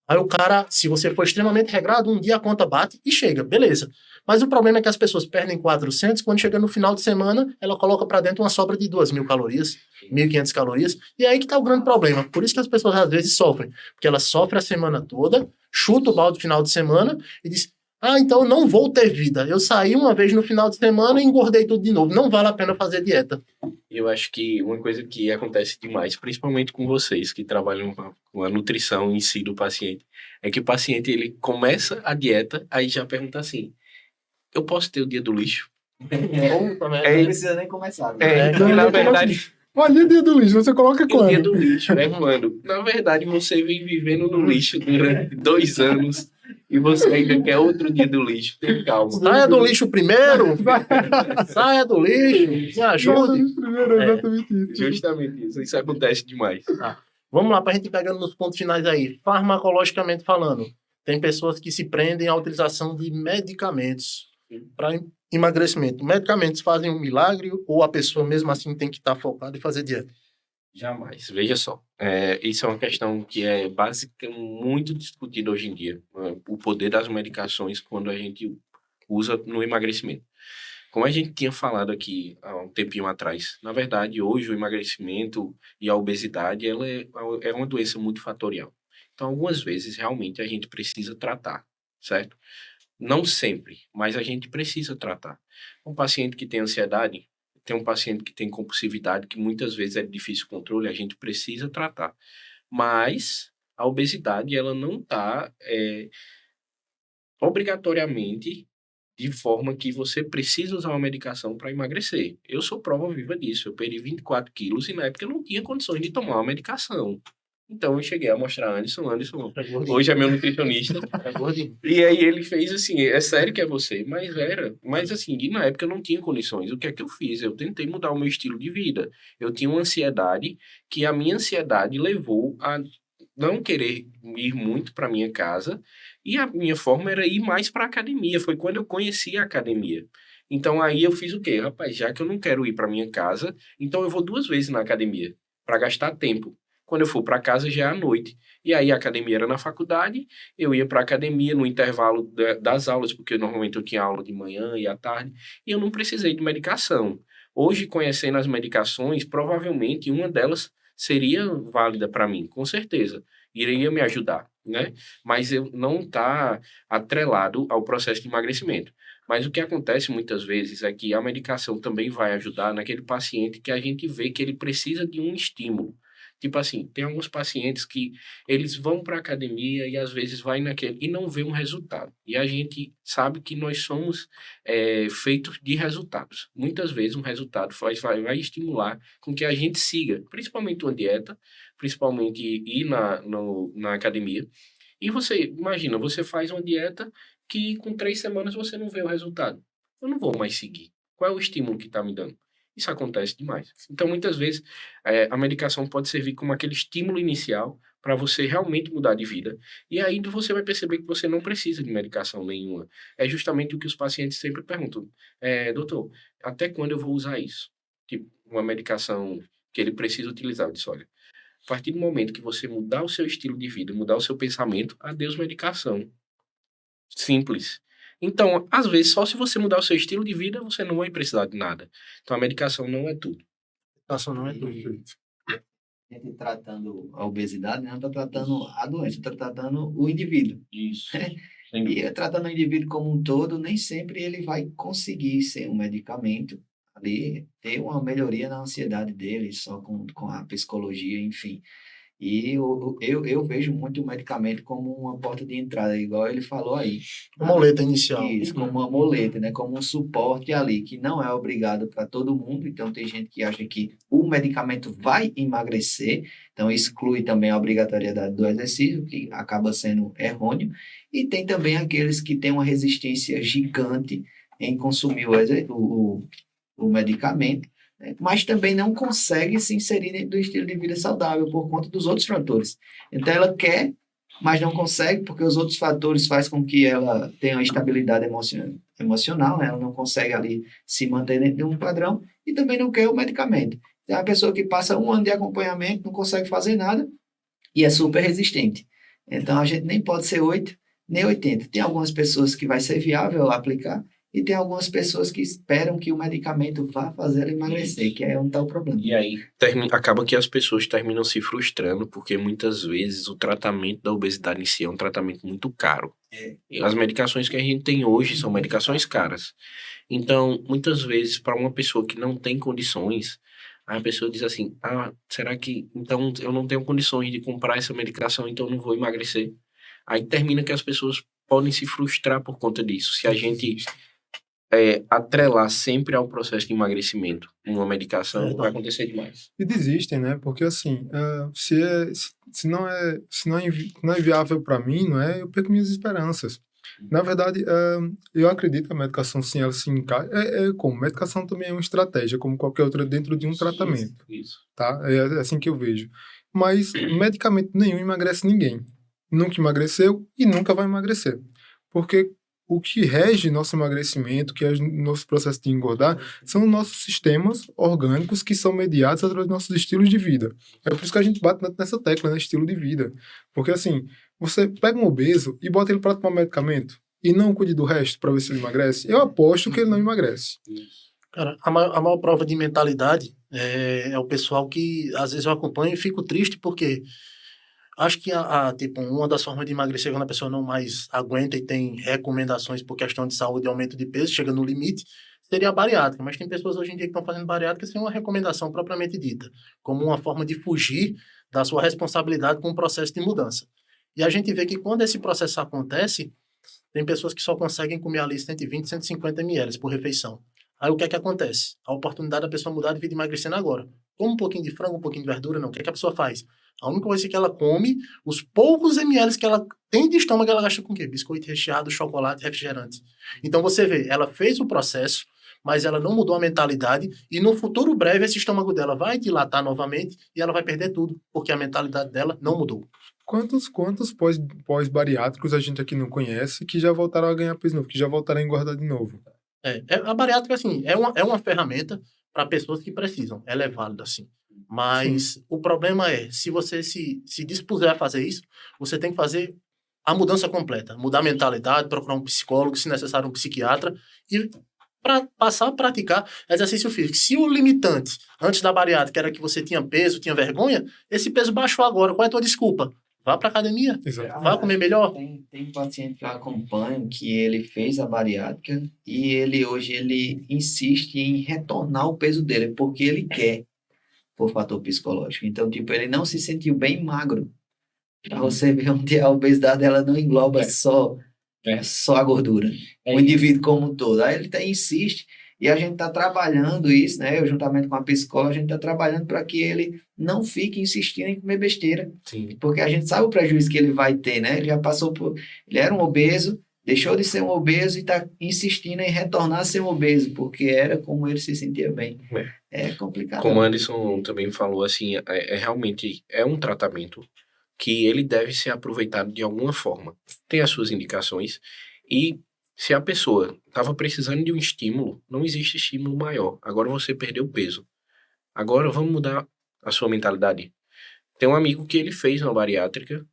Aí o cara, se você for extremamente regrado, um dia a conta bate e chega, beleza. Mas o problema é que as pessoas perdem 400, quando chega no final de semana, ela coloca para dentro uma sobra de 2.000 calorias, 1.500 calorias, e é aí que tá o grande problema. Por isso que as pessoas às vezes sofrem, porque elas sofrem a semana toda, chuta o balde no final de semana e diz, então eu não vou ter vida. Eu saí uma vez no final de semana e engordei tudo de novo. Não vale a pena fazer dieta. Eu acho que uma coisa que acontece demais, principalmente com vocês que trabalham com a nutrição em si do paciente, é que o paciente ele começa a dieta, aí já pergunta assim, eu posso ter o dia do lixo? Não precisa nem começar. Que na verdade... Olha o dia do lixo, você coloca O dia quando? do lixo é quando, na verdade, você vem vivendo no lixo durante 2 anos e você ainda quer outro dia do lixo. Tem calma. Saia do lixo primeiro. Saia do lixo. Me ajude. Primeiro, exatamente isso. Justamente isso. Isso acontece demais. Vamos lá, para a gente ir pegando nos pontos finais aí. Farmacologicamente falando, tem pessoas que se prendem à utilização de medicamentos para emagrecimento. Medicamentos fazem um milagre ou a pessoa mesmo assim tem que estar focada e fazer dieta? Jamais. Veja só. Isso é uma questão que é básica, muito discutida hoje em dia. O poder das medicações quando a gente usa no emagrecimento. como a gente tinha falado aqui há um tempinho atrás, na verdade, hoje o emagrecimento e a obesidade, ela é uma doença multifatorial. Então, algumas vezes, realmente, a gente precisa tratar, certo? Não sempre, mas a gente precisa tratar. Um paciente que tem ansiedade, tem um paciente que tem compulsividade, que muitas vezes é de difícil controle, a gente precisa tratar. Mas a obesidade, ela não está obrigatoriamente de forma que você precisa usar uma medicação para emagrecer. Eu sou prova viva disso. Eu perdi 24 quilos e na época eu não tinha condições de tomar uma medicação. Então eu cheguei a mostrar a Anderson, É gordinho. hoje é meu nutricionista. É gordinho. E aí ele fez assim, é sério que é você? Mas era. Mas assim, e na época eu não tinha condições. O que é que eu fiz? Eu tentei mudar o meu estilo de vida. Eu tinha uma ansiedade, que a minha ansiedade levou a não querer ir muito para minha casa, e a minha forma era ir mais para academia. Foi quando eu conheci a academia. Então aí eu fiz o quê? Rapaz, já que eu não quero ir para minha casa, então eu vou 2 vezes na academia para gastar tempo. Quando eu for para casa já é à noite. E aí a academia era na faculdade, eu ia para a academia no intervalo das aulas, porque normalmente eu tinha aula de manhã e à tarde, e eu não precisei de medicação. Hoje, conhecendo as medicações, provavelmente uma delas seria válida para mim, com certeza. Iria me ajudar, né? Mas eu não está atrelado ao processo de emagrecimento. Mas o que acontece muitas vezes é que a medicação também vai ajudar naquele paciente que a gente vê que ele precisa de um estímulo. Tipo assim, tem alguns pacientes que eles vão para a academia e às vezes vai naquele e não vê um resultado. E a gente sabe que nós somos feitos de resultados. Muitas vezes um resultado vai estimular com que a gente siga, principalmente uma dieta, principalmente ir na academia. E você, imagina, você faz uma dieta que com 3 semanas você não vê o resultado. Eu não vou mais seguir. Qual é o estímulo que está me dando? Isso acontece demais. Então, muitas vezes, a medicação pode servir como aquele estímulo inicial para você realmente mudar de vida. E aí você vai perceber que você não precisa de medicação nenhuma. É justamente o que os pacientes sempre perguntam. Doutor, até quando eu vou usar isso? Tipo, uma medicação que ele precisa utilizar. Eu disse, olha, a partir do momento que você mudar o seu estilo de vida, mudar o seu pensamento, adeus medicação. Simples. Então, às vezes, só se você mudar o seu estilo de vida, você não vai precisar de nada. Então, a medicação não é tudo. Medicação não é tudo. A gente tratando a obesidade, não está tratando a doença, está tratando o indivíduo. Isso. E tratando o indivíduo como um todo, nem sempre ele vai conseguir, sem um medicamento, ali, ter uma melhoria na ansiedade dele, só com a psicologia, enfim. E eu vejo muito o medicamento como uma porta de entrada, igual ele falou aí. Uma muleta inicial. Isso, como uma muleta, né? Como um suporte ali, que não é obrigado para todo mundo. Então, tem gente que acha que o medicamento vai emagrecer, então exclui também a obrigatoriedade do exercício, que acaba sendo errôneo. E tem também aqueles que têm uma resistência gigante em consumir o medicamento, né? Mas também não consegue se inserir dentro do estilo de vida saudável por conta dos outros fatores. Então, ela quer, mas não consegue, porque os outros fatores fazem com que ela tenha uma estabilidade emocional, né? Ela não consegue ali se manter dentro de um padrão e também não quer o medicamento. Tem uma pessoa que passa 1 ano de acompanhamento, não consegue fazer nada e é super resistente. Então, a gente nem pode ser 8, nem 80. Tem algumas pessoas que vai ser viável aplicar e tem algumas pessoas que esperam que o medicamento vá fazer ela emagrecer, que é onde está o problema. E aí acaba que as pessoas terminam se frustrando, porque muitas vezes o tratamento da obesidade em si é um tratamento muito caro. E as medicações que a gente tem hoje são medicações caras. Então, muitas vezes, para uma pessoa que não tem condições, a pessoa diz assim, será que então eu não tenho condições de comprar essa medicação, então eu não vou emagrecer? Aí termina que as pessoas podem se frustrar por conta disso. Se a gente atrelar sempre ao processo de emagrecimento uma medicação, vai acontecer demais. E desistem, né? Porque assim, se não é viável para mim, não é? Eu perco minhas esperanças. Na verdade, eu acredito que a medicação, sim, ela se encaixa. Como medicação também é uma estratégia, como qualquer outra dentro de um tratamento. Isso. Tá? É assim que eu vejo. Mas medicamento nenhum emagrece ninguém. Nunca emagreceu e nunca vai emagrecer. Porque o que rege nosso emagrecimento, que é o nosso processo de engordar, são os nossos sistemas orgânicos que são mediados através dos nossos estilos de vida. É por isso que a gente bate nessa tecla, né? Estilo de vida. Porque assim, você pega um obeso e bota ele para tomar medicamento. e não cuide do resto para ver se ele emagrece, eu aposto que ele não emagrece. Cara, a maior prova de mentalidade é o pessoal que às vezes eu acompanho e fico triste porque acho que tipo, uma das formas de emagrecer quando a pessoa não mais aguenta e tem recomendações por questão de saúde e aumento de peso, chega no limite, seria a bariátrica. Mas tem pessoas hoje em dia que estão fazendo bariátrica sem uma recomendação propriamente dita, como uma forma de fugir da sua responsabilidade com o processo de mudança. E a gente vê que quando esse processo acontece, tem pessoas que só conseguem comer ali 120, 150 ml por refeição. Aí o que é que acontece? A oportunidade da pessoa mudar de vida emagrecendo agora. Come um pouquinho de frango, um pouquinho de verdura, não. O que é que a pessoa faz? A única coisa que ela come, os poucos ml que ela tem de estômago, ela gasta com o quê? Biscoito recheado, chocolate, refrigerante. Então você vê, ela fez o processo, mas ela não mudou a mentalidade e no futuro breve esse estômago dela vai dilatar novamente e ela vai perder tudo, porque a mentalidade dela não mudou. Quantos pós-bariátricos a gente aqui não conhece que já voltaram a ganhar peso novo, que já voltaram a engordar de novo? A bariátrica, assim, é uma ferramenta para pessoas que precisam. Ela é válida, assim. Mas o problema é, se você se dispuser a fazer isso, você tem que fazer a mudança completa. Mudar a mentalidade, procurar um psicólogo, se necessário um psiquiatra, e para passar a praticar exercício físico. Se o limitante antes da bariátrica era que você tinha peso, tinha vergonha, esse peso baixou agora. Qual é a tua desculpa? Vá para academia. Exato. Vai comer melhor. Tem um paciente que eu acompanho que ele fez a bariátrica e ele hoje ele insiste em retornar o peso dele porque ele quer, por fator psicológico. Então, tipo, ele não se sentiu bem magro. Pra você ver onde a obesidade ela não engloba só a gordura, o indivíduo como um todo. Aí ele insiste e a gente está trabalhando isso, né? Eu, juntamente com a psicóloga, a gente está trabalhando para que ele não fique insistindo em comer besteira. Sim. Porque a gente sabe o prejuízo que ele vai ter, né? Ele já passou por... Ele era um obeso, deixou de ser um obeso e está insistindo em retornar a ser um obeso, porque era como ele se sentia bem. É complicado. Como o Anderson também falou, assim, realmente é um tratamento que ele deve ser aproveitado de alguma forma. Tem as suas indicações e se a pessoa estava precisando de um estímulo, não existe estímulo maior. Agora você perdeu peso. Agora vamos mudar a sua mentalidade. Tem um amigo que ele fez uma bariátrica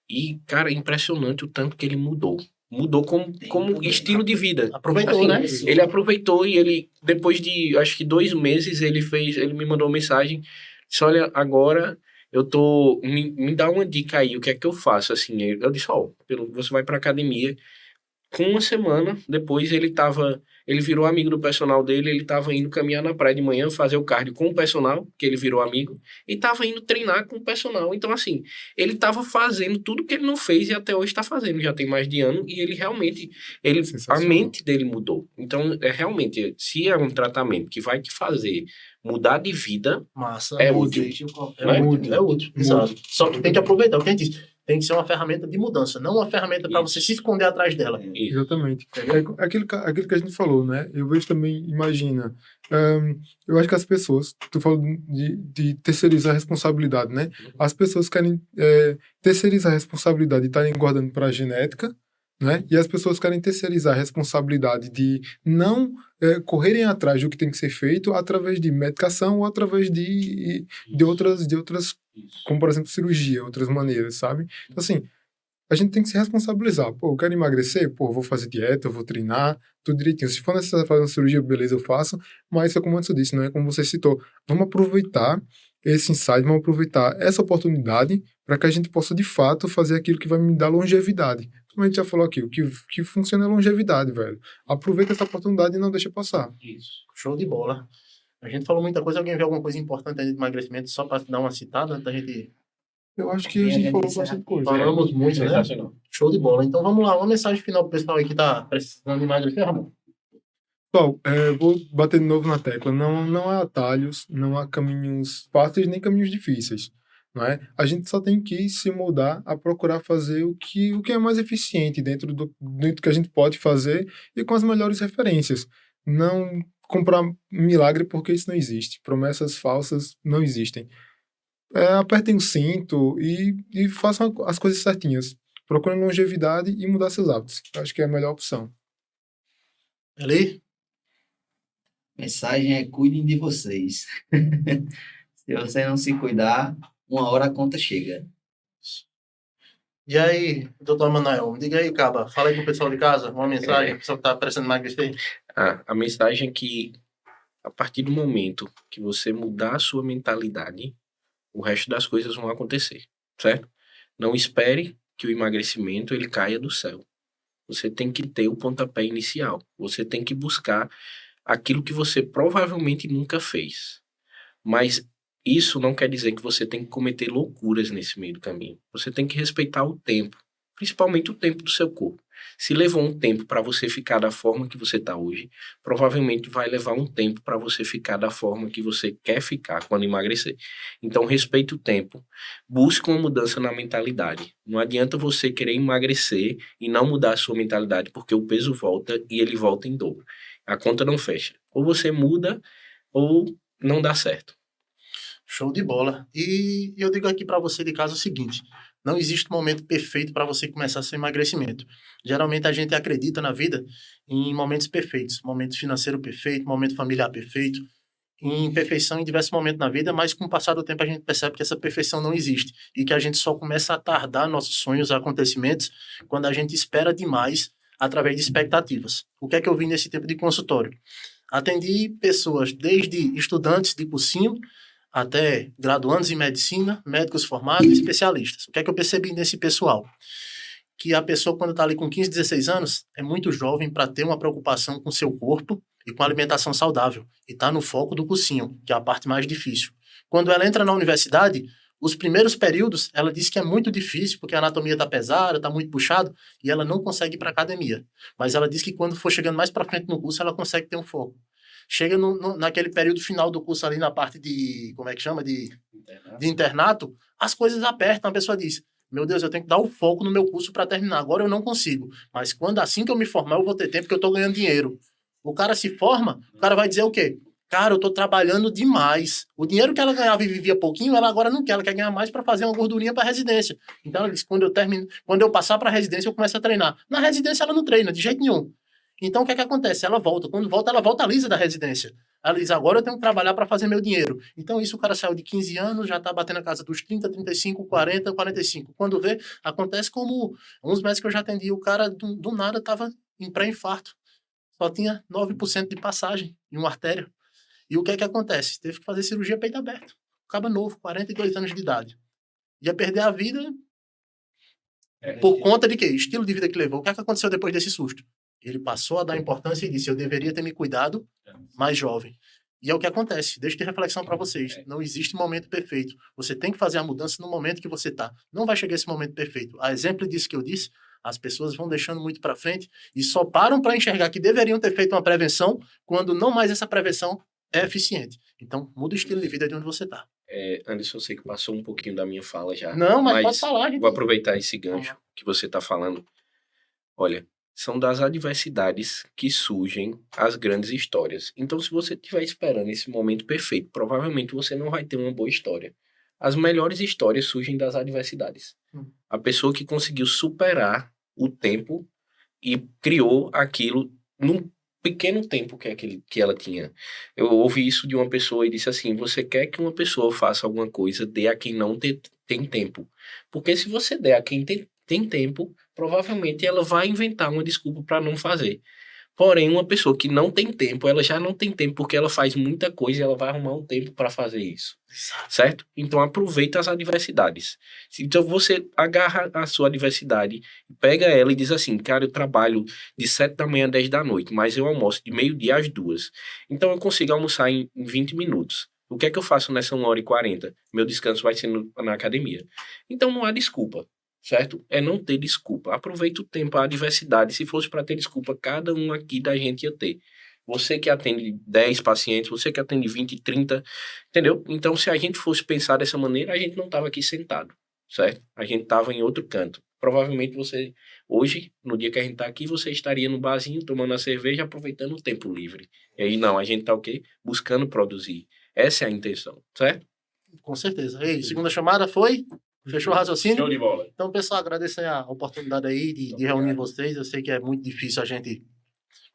e, cara, é impressionante o tanto que ele mudou. Mudou como estilo de vida. Aproveitou, né? Ele aproveitou e ele, depois de, acho que 2 meses, ele me mandou uma mensagem, disse, olha, agora me dá uma dica aí, o que é que eu faço, assim, eu disse, você vai pra academia, com uma semana, depois ele virou amigo do personal dele, ele tava indo caminhar na praia de manhã, fazer o cardio com o personal, que ele virou amigo, e tava indo treinar com o personal, então assim, ele tava fazendo tudo que ele não fez e até hoje está fazendo, já tem mais de ano, e ele realmente, a mente dele mudou, então realmente, se é um tratamento que vai te fazer mudar de vida, Massa. é útil. É útil, exato. Só que tem que aproveitar, o que a gente diz. Tem que ser uma ferramenta de mudança, não uma ferramenta para você se esconder atrás dela. Isso. Exatamente. É aquilo que a gente falou, né? Eu vejo também, imagina, eu acho que as pessoas, tu falou de terceirizar a responsabilidade, né? As pessoas querem terceirizar a responsabilidade de estarem engordando para a genética, né? E as pessoas querem terceirizar a responsabilidade de não correrem atrás do que tem que ser feito através de medicação ou através de outras, como por exemplo cirurgia, outras maneiras, sabe? Então, assim, a gente tem que se responsabilizar. Pô, eu quero emagrecer? Pô, eu vou fazer dieta, eu vou treinar, tudo direitinho. Se for necessário fazer uma cirurgia, beleza, eu faço. Mas é como antes eu disse, né? Como você citou, vamos aproveitar esse insight, vamos aproveitar essa oportunidade para que a gente possa, de fato, fazer aquilo que vai me dar longevidade. Como a gente já falou aqui, o que funciona é longevidade, velho. Aproveita essa oportunidade e não deixa passar. Isso. Show de bola. A gente falou muita coisa. Alguém vê alguma coisa importante aí de emagrecimento só para dar uma citada antes da gente... Eu acho que a gente falou bastante coisa. Falamos muito, né? Show de bola. Então vamos lá, uma mensagem final pro pessoal aí que tá precisando de emagrecer, Ramon. Pessoal, vou bater de novo na tecla. Não há atalhos, não há caminhos fáceis nem caminhos difíceis. Não é? A gente só tem que se moldar a procurar fazer o que é mais eficiente dentro do que a gente pode fazer e com as melhores referências. Não comprar milagre porque isso não existe. Promessas falsas não existem. Apertem o cinto e façam as coisas certinhas. Procurem longevidade e mudar seus hábitos. Eu acho que é a melhor opção. Ali? Mensagem é: cuidem de vocês. Se você não se cuidar, uma hora a conta chega. E aí, doutor Manuel, me diga aí, Caba, fala aí pro pessoal de casa, uma mensagem, o pessoal que tá precisando emagrecer. A mensagem é que, a partir do momento que você mudar a sua mentalidade, o resto das coisas vão acontecer, certo? Não espere que o emagrecimento ele caia do céu. Você tem que ter o pontapé inicial. Você tem que buscar aquilo que você provavelmente nunca fez. Mas isso não quer dizer que você tem que cometer loucuras nesse meio do caminho. Você tem que respeitar o tempo, principalmente o tempo do seu corpo. Se levou um tempo para você ficar da forma que você está hoje, provavelmente vai levar um tempo para você ficar da forma que você quer ficar quando emagrecer. Então, respeite o tempo, busque uma mudança na mentalidade. Não adianta você querer emagrecer e não mudar a sua mentalidade, porque o peso volta e ele volta em dobro. A conta não fecha. Ou você muda ou não dá certo. Show de bola. E eu digo aqui para você de casa o seguinte: não existe momento perfeito para você começar seu emagrecimento. Geralmente a gente acredita na vida em momentos perfeitos, momento financeiro perfeito, momento familiar perfeito, em perfeição em diversos momentos na vida, mas com o passar do tempo a gente percebe que essa perfeição não existe e que a gente só começa a tardar nossos sonhos, acontecimentos, quando a gente espera demais através de expectativas. O que é que eu vi nesse tempo de consultório? Atendi pessoas desde estudantes de cursinho até graduandos em medicina, médicos formados e especialistas. O que é que eu percebi nesse pessoal? Que a pessoa, quando está ali com 15, 16 anos, é muito jovem para ter uma preocupação com seu corpo e com alimentação saudável. E está no foco do cursinho, que é a parte mais difícil. Quando ela entra na universidade, os primeiros períodos, ela diz que é muito difícil, porque a anatomia está pesada, está muito puxado, e ela não consegue ir para academia. Mas ela diz que quando for chegando mais para frente no curso, ela consegue ter um foco. Chega naquele período final do curso ali, na parte de, como é que chama, de internato, as coisas apertam, a pessoa diz, meu Deus, eu tenho que dar o foco no meu curso para terminar, agora eu não consigo, mas quando assim que eu me formar, eu vou ter tempo que eu estou ganhando dinheiro. O cara se forma, o cara vai dizer o quê? Cara, eu estou trabalhando demais. O dinheiro que ela ganhava e vivia pouquinho, ela agora não quer, ela quer ganhar mais para fazer uma gordurinha para residência. Então ela diz, quando eu passar para a residência, eu começo a treinar. Na residência ela não treina, de jeito nenhum. Então, o que é que acontece? Ela volta. Quando volta, ela volta lisa da residência. Ela diz, agora eu tenho que trabalhar para fazer meu dinheiro. Então, isso o cara saiu de 15 anos, já está batendo a casa dos 30, 35, 40, 45. Quando vê, acontece como uns médicos que eu já atendi, o cara do nada estava em pré-infarto. Só tinha 9% de passagem em uma artéria. E o que é que acontece? Teve que fazer cirurgia peito aberto. Acaba novo, 42 anos de idade. Ia perder a vida por conta de quê? Estilo de vida que levou. O que é que aconteceu depois desse susto? Ele passou a dar importância e disse, eu deveria ter me cuidado mais jovem. E é o que acontece. Deixa de reflexão para vocês. Não existe momento perfeito. Você tem que fazer a mudança no momento que você está. Não vai chegar esse momento perfeito. A exemplo disso que eu disse, as pessoas vão deixando muito para frente e só param para enxergar que deveriam ter feito uma prevenção quando não mais essa prevenção é eficiente. Então, muda o estilo de vida de onde você está. Anderson, eu sei que passou um pouquinho da minha fala já. Não, mas pode falar, gente. Vou aproveitar esse gancho que você está falando. Olha, são das adversidades que surgem as grandes histórias. Então, se você estiver esperando esse momento perfeito, provavelmente você não vai ter uma boa história. As melhores histórias surgem das adversidades. A pessoa que conseguiu superar o tempo e criou aquilo num pequeno tempo que ela tinha. Eu ouvi isso de uma pessoa e disse assim, você quer que uma pessoa faça alguma coisa, dê a quem não tem tempo. Porque se você der a quem tem tempo, provavelmente ela vai inventar uma desculpa para não fazer. Porém, uma pessoa que não tem tempo, ela já não tem tempo porque ela faz muita coisa e ela vai arrumar um tempo para fazer isso. Certo? Então, aproveita as adversidades. Então, você agarra a sua adversidade, pega ela e diz assim, cara, eu trabalho de 7 da manhã a 10 da noite, mas eu almoço de meio-dia às 2. Então, eu consigo almoçar em 20 minutos. O que é que eu faço nessa 1h40? Meu descanso vai ser na academia. Então, não há desculpa. Certo? É não ter desculpa. Aproveita o tempo, a adversidade. Se fosse para ter desculpa, cada um aqui da gente ia ter. Você que atende 10 pacientes, você que atende 20, 30, entendeu? Então, se a gente fosse pensar dessa maneira, a gente não estava aqui sentado, certo? A gente estava em outro canto. Provavelmente você, hoje, no dia que a gente está aqui, você estaria no barzinho, tomando a cerveja, aproveitando o tempo livre. E aí, não, a gente está o quê? Buscando produzir. Essa é a intenção, certo? Com certeza. Ei, segunda chamada foi? Fechou o raciocínio? Show de bola. Então, pessoal, agradeço a oportunidade aí de reunir vocês. Eu sei que é muito difícil a gente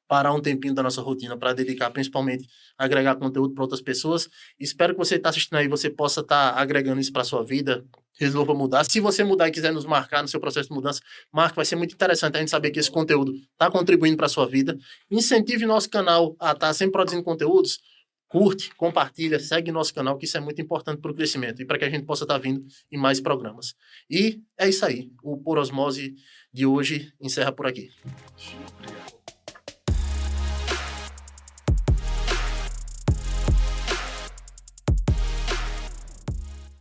parar um tempinho da nossa rotina para dedicar principalmente a agregar conteúdo para outras pessoas. Espero que você está assistindo aí, você possa estar agregando isso para sua vida, resolva mudar. Se você mudar e quiser nos marcar no seu processo de mudança, marque, vai ser muito interessante a gente saber que esse conteúdo está contribuindo para a sua vida. Incentive nosso canal a estar sempre produzindo conteúdos. Curte, compartilha, segue nosso canal, que isso é muito importante para o crescimento e para que a gente possa estar vindo em mais programas. E é isso aí. O Por Osmose de hoje encerra por aqui. Obrigado.